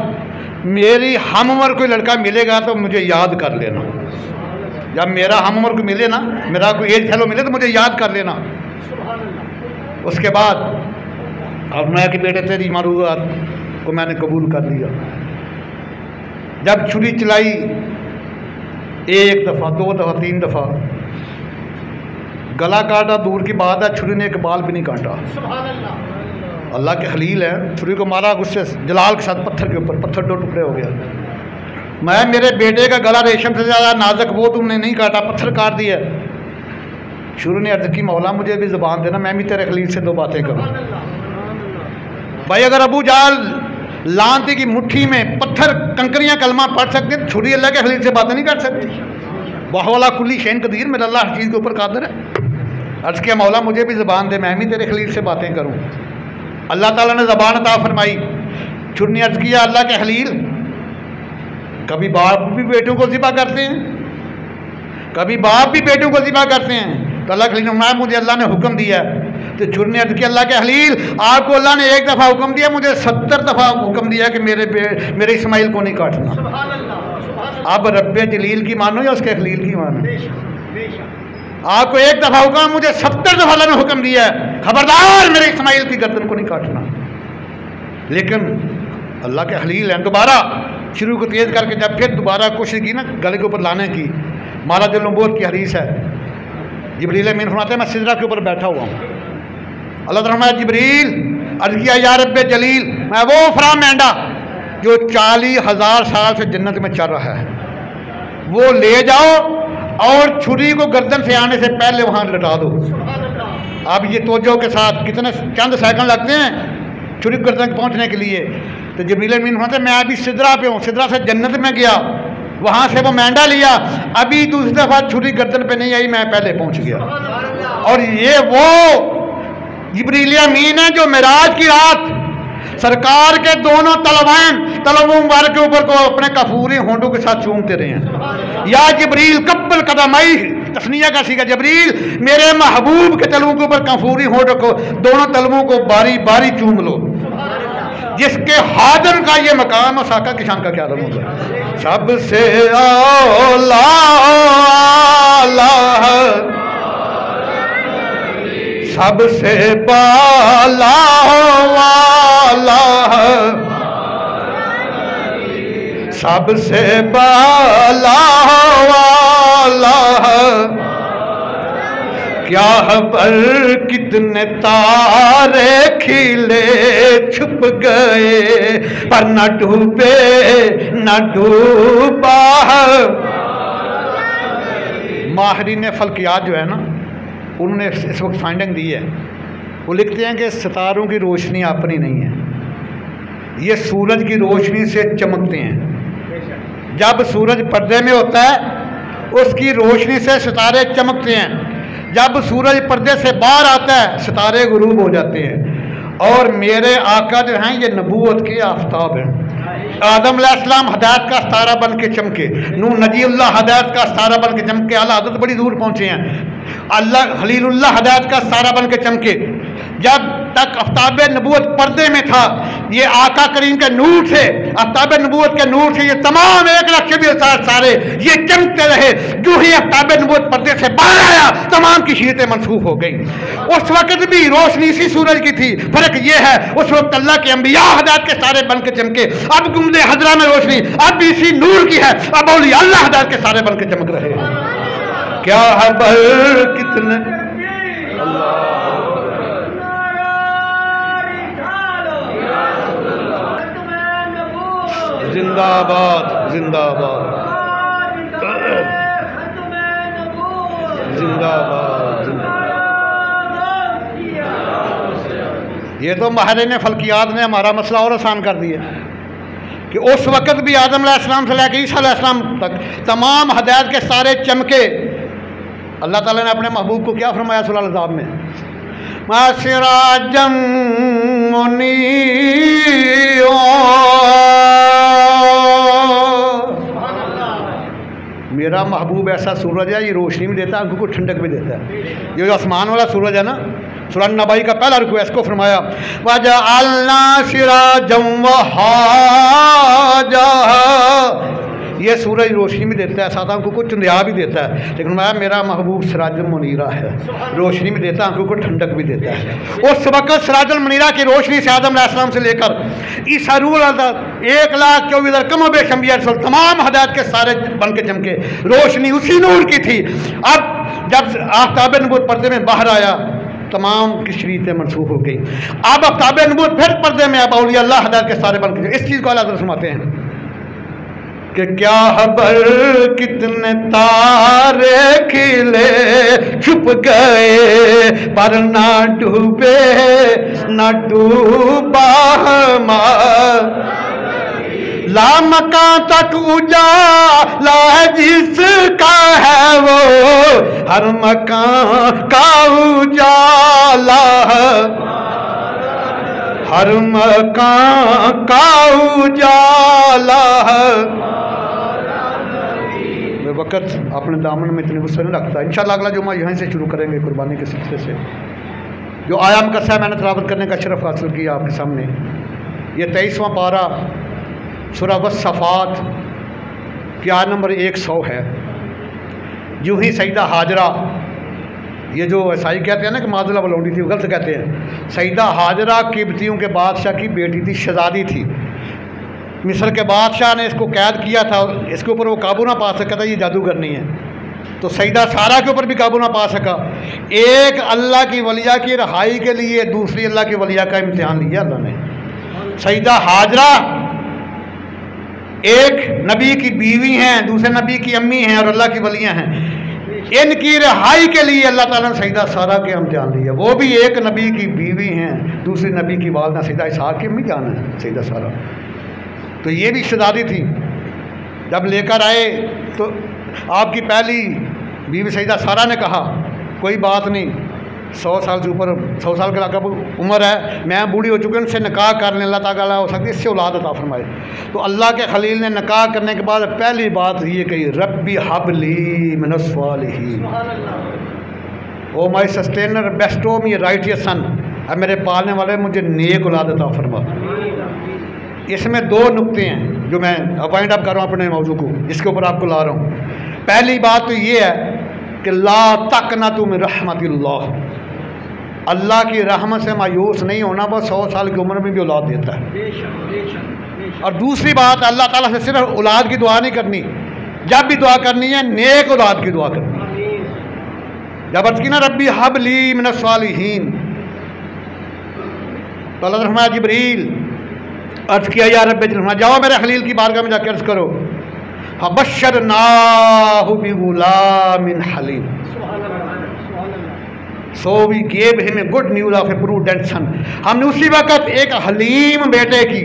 मेरी हम उम्र कोई लड़का मिलेगा तो मुझे याद कर लेना। जब मेरा हम उम्र को मिले ना, मेरा कोई एज फेलो मिले तो मुझे याद कर लेना। उसके बाद अब मैं कि बेटे तेरी मारूदात को मैंने कबूल कर लिया। जब छुरी चलाई, एक दफ़ा, दो दफ़ा, तीन दफ़ा, गला काटा दूर की बात है, छुरी ने एक बाल भी नहीं काटा। अल्लाह के खलील है, छुरी को मारा गुस्से जलाल के साथ पत्थर के ऊपर, पत्थर दो टुकड़े हो गया। मैं मेरे बेटे का गला रेशम से ज़्यादा नाजुक वो तुमने नहीं काटा, पत्थर काट दिया। शुरू ने अर्ज़ की मौला मुझे भी ज़ुबान देना, मैं भी तेरे खलील से दो बातें करूँ। भाई अगर अबू जाल लानती की मुट्ठी में पत्थर कंकरियाँ कलमा पढ़ सकते, छुरी अल्लाह के खलील से बातें नहीं कर सकती। वाहवाला कुल्ली शैन कदीर, मेरा अल्लाह हर चीज़ के ऊपर कादिर है। अर्ज़ किया मौला मुझे भी ज़ुबान दे, मैं भी तेरे खलील से बातें करूँ। अल्लाह ताला ने ज़बान अता फरमाई। छुरी ने अर्ज़ किया अल्लाह के खलील, कभी बाप भी बेटों को ज़िबा करते हैं, कभी बाप भी बेटों को ज़िबा करते हैं। तो अल्लाह के खलील ने मुझे अल्लाह ने हुक्म दिया। तो छुरी ने अर्ज़ किया अल्लाह के खलील, आपको अल्लाह ने एक दफ़ा हुक्म दिया, मुझे 70 दफ़ा हुक्म दिया कि मेरे इस्माइल को नहीं काटना। अब रब्बे जलील की मानो या उसके खलील की मानो? आपको एक दफ़ा हुक्म, मुझे 70 दफ़ा अल्लाह ने हुक्म दिया है, खबरदार मेरे इस्माइल की गर्दन को नहीं काटना। लेकिन अल्लाह के खलील हैं, दोबारा शुरू को तेज़ करके जब फिर दोबारा कोशिश की ना गले के ऊपर लाने की, माला दिल नबूवत की हदीस है, जिब्रील अमीन फरमाते हैं मैं सिदरा के ऊपर बैठा हुआ हूँ। अल्लाह ताला फरमाया जिब्रील, अर्ज़ किया या रब्बे जलील, मैं वो फराम मेंढा जो 40,000 साल से जन्नत में चल रहा है, वो ले जाओ और छुरी को गर्दन से आने से पहले वहाँ लटा दो। अब ये तवज्जो के साथ कितने चंद सेकंड लगते हैं छुरी को गर्दन पहुँचने के लिए। तो जिब्रील अमीन फरमाते हैं मैं अभी सिदरा पे हूँ, सिदरा से जन्नत में गया, वहाँ से वो मेंढा लिया, अभी दूसरी दफ़ा छुरी गर्दन पे नहीं आई, मैं पहले पहुँच गया। और ये वो जिब्रील अमीन है जो मेराज की रात सरकार के दोनों तलवों मुबारक के ऊपर को अपने कफूरी होंठों के साथ चूमते रहे हैं। या जिब्रील कब्बल कदमई, तस्निया का सीखा, जिब्रील मेरे महबूब के तलवों के ऊपर कफूरी होंठों को, दोनों तलवों को बारी बारी चूम लो। जिसके हादर का ये मकाम और साका की शान का क्या आलम होगा। सबसे औला सबसे बाला वाला, सबसे बाला वाला, क्या पर कितने तारे खिले छुप गए पर न डूबे न डूबा। माहिरीन फल्कियात जो है ना, उन्होंने इस वक्त फाइंडिंग दी है, वो लिखते हैं कि सितारों की रोशनी अपनी नहीं है, ये सूरज की रोशनी से चमकते हैं। जब सूरज पर्दे में होता है उसकी रोशनी से सितारे चमकते हैं, जब सूरज पर्दे से बाहर आता है सितारे गुरूब हो जाते हैं। और मेरे आका जो हैं ये नबूवत के आफ्ताब हैं। आदम अलैहिस्सलाम हदायत का सितारा बन के चमके, नूह नजीउल्लाह हदायत का सितारा बन के चमके, आला हज़रत बड़ी दूर पहुँचे हैं, अल्लाह खलीलुल्लाह हदायत का सितारा बन के चमके। जब तक आफ्ताब नबूवत पर्दे में था, ये आका करीम के नूर से, आफ्ताब नबूवत के नूर से ये तमाम 1,20,000 सारे ये चमकते रहे। जो ही आफ्ताब नबूवत पर्दे से बाहर आया तमाम की शीरतें मनसूख हो गई। उस वक्त भी रोशनी इसी सूरज की थी, फर्क ये है उस वक्त अल्लाह के अंबिया हदायत के सारे बन के चमके, अब गुम्बदे हजरा में रोशनी अब भी इसी नूर की है, अब औलिया अल्लाह हदायत के सारे बन के चमक रहे हैं। क्या है बल कितने जिंदाबाद जिंदाबाद जिंदाबाद। ये तो माहिरीन फल्कियात ने हमारा मसला और आसान कर दिया कि उस वक़्त भी आदम अलैहिस्सलाम से लेकर ईसा अलैहिस्सलाम तक तमाम हदायत के सारे चमके। अल्लाह ताला ने अपने महबूब को क्या फरमाया सूरह अल-अहज़ाब में, मासिराजम मुनीर, मेरा महबूब ऐसा सूरज है, ये रोशनी भी देता है, आंखों को ठंडक भी देता है। ये जो आसमान वाला सूरज है ना, सूरह नबाई का पहला रुकू इसको फरमाया वजअलना सिराजम वहाजा। ये सूरज रोशनी भी देता है, साथ आंखों को चंदिया भी देता है, लेकिन मेरा महबूब सिराजुल मुनीरा है, रोशनी भी देता है, आंखों को ठंडक भी देता है। उस वक्त सिराजुल मुनीरा की रोशनी से आदम अलैहिस्सलाम से लेकर ईसा रूह 1,24,000 कम बेश अंबिया तमाम हदायत के सारे बन के चमके, रोशनी उसी नूर की थी। अब जब आफ्ताब नबूवत पर्दे में बाहर आया तमाम की शरीयतें मनसूख हो गई। अब आफ्ताब नबूवत फिर पर्दे में, अब औलिया अल्लाह हदायत के सारे बन के, इस चीज़ को अल्लाह सुनाते हैं कि क्या खबर कितने तारे खिले छुप गए पर ना डूबे ना डूबा लामका तक उजाला है जिसका है वो हर मकान का उजाला है, हर मकान का उजाला है। वक़्त अपने दामन में इतने गुस्से नहीं रखता। इंशाअल्लाह अगला जुम्मा यहाँ से शुरू करेंगे कुर्बानी के सिलसिले से। जो आयाम कसा मैंने तलावत करने का शरफ हासिल किया आपके सामने, ये 23वां पारा सूरह वस्सफ़ात की आयत नंबर 100 है। यूँ ही सईदा हाजरा, ये जो ईसाई कहते हैं ना कि मादुल्ला बलौंडी थी, वो गलत कहते हैं। सईदा हाजरा किब्तियों के बादशाह की बेटी थी, शहजादी थी। मिस्र के बादशाह ने इसको कैद किया था, इसके ऊपर वो काबू ना पा सका था, ये जादूगरनी है। तो सईदा सारा के ऊपर भी काबू ना पा सका। एक अल्लाह की वलिया की रहाई के लिए दूसरी अल्लाह की वलिया का इम्तिहान लिया अल्लाह ने। सईदा हाजरा एक नबी की बीवी हैं, दूसरे नबी की अम्मी हैं और अल्लाह की वलियाँ हैं। इनकी रहाई के लिए अल्लाह ताला ने सईदा सारा के इम्तिहान लिया। वो भी एक नबी की बीवी हैं, दूसरी नबी की वालदा सईदा इसहाक की अम्मी जान है सईदा सारा। तो ये भी शहजादी थी। जब लेकर आए तो आपकी पहली बीवी सईदा सारा ने कहा कोई बात नहीं, 100 साल से ऊपर 100 साल के लगभग उम्र है, मैं बूढ़ी हो चुकी हूँ, उनसे निकाह कर लें, अल्लाह ताला हो सकती है इससे औलाद अता फरमाए। तो अल्लाह के खलील ने निकाह करने के बाद पहली बात ये कही रब्बी हबली मिनस सालिहीन, O my sustainer bestow me righteous son, अब मेरे पालने वाले मुझे नेक औलाद अता फरमा। इसमें 2 नुक्ते हैं जो मैं अपॉइंट अप कर रहा हूँ अपने मौजू को, जिसके ऊपर आपको ला रहा हूँ। पहली बात तो ये है कि ला तक़नतु मिन रहमतिल्लाह, अल्लाह की रहमत से मायूस नहीं होना, बस 100 साल की उम्र में भी औलाद देता है। और दूसरी बात, अल्लाह ताला से सिर्फ औलाद की दुआ नहीं करनी, जब भी दुआ करनी है नेक औलाद की दुआ करनी। जब अर्ज़ की ना रब्बी हबली मिनस सालिहीन, तो अल्लाह ने फरमाया जिब्रील अर्ज़ किया या रब्बे जल्ल, जाओ मेरे खलील की बारगाह में जाकर अर्ज़ करो फबश्शरनाहु बिगुलामिन हलीम, so we gave him a good news of a prudent son, हमने उसी वक्त एक हलीम बेटे की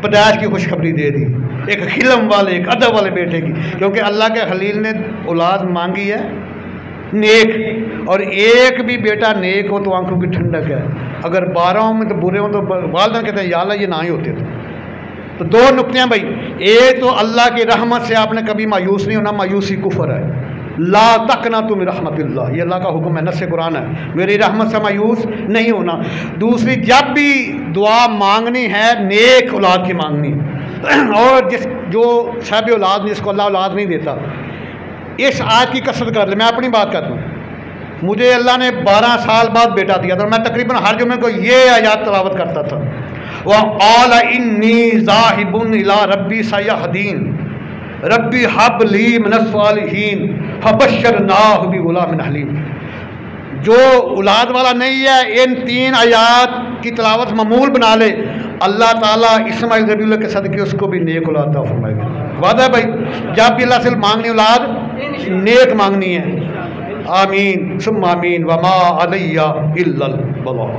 पैदाइश की खुशखबरी दे दी, एक खिलम वाले एक अदब वाले बेटे की। क्योंकि अल्लाह के खलील ने औलाद मांगी है नेक, और एक भी बेटा नेक हो तो आंखों की ठंडक है, अगर 12 में तो बुरे हो तो वालिदैन कहते हैं या अल्लाह ये ना ही होते थे। तो 2 नुक्ते हैं भाई, एक तो अल्लाह की रहमत से आपने कभी मायूस नहीं होना, मायूसी कुफर है। ला तक़नतु मिन रहमतिल्लाह, ये अल्लाह का हुक्म है, नस्से कुरान है, मेरी रहमत से मायूस नहीं होना। दूसरी, जब भी दुआ मांगनी है नेक औलाद की मांगनी, और जो साहब औलाद जिसको अल्लाह औलाद नहीं देता, इस आयत की कसरत कर ले। मैं अपनी बात करता हूँ, मुझे अल्लाह ने 12 साल बाद बेटा दिया था, मैं तकरीबन हर जुम्मे को ये आयत तलावत करता था, वक़ाल इन्नी ज़ाहिबुन इला रब्बी सयहदीन रब्बी हबली मिनस सालिहीन फबश्शरनाहु बिगुलामिन हलीम। जो औलाद वाला नहीं है, इन 3 आयत की तलावत मामूल बना ले, अल्लाह ताला इस्माइल ज़बीहुल्लाह के सदक़े उसको भी नेक औलाद अता फरमाएगा। वादा है भाई, जब भी अल्लाह से मांगनी औलाद नेक मांगनी है। आमीन सुम्मा आमीन वमा अलैया इल्लल बलाग।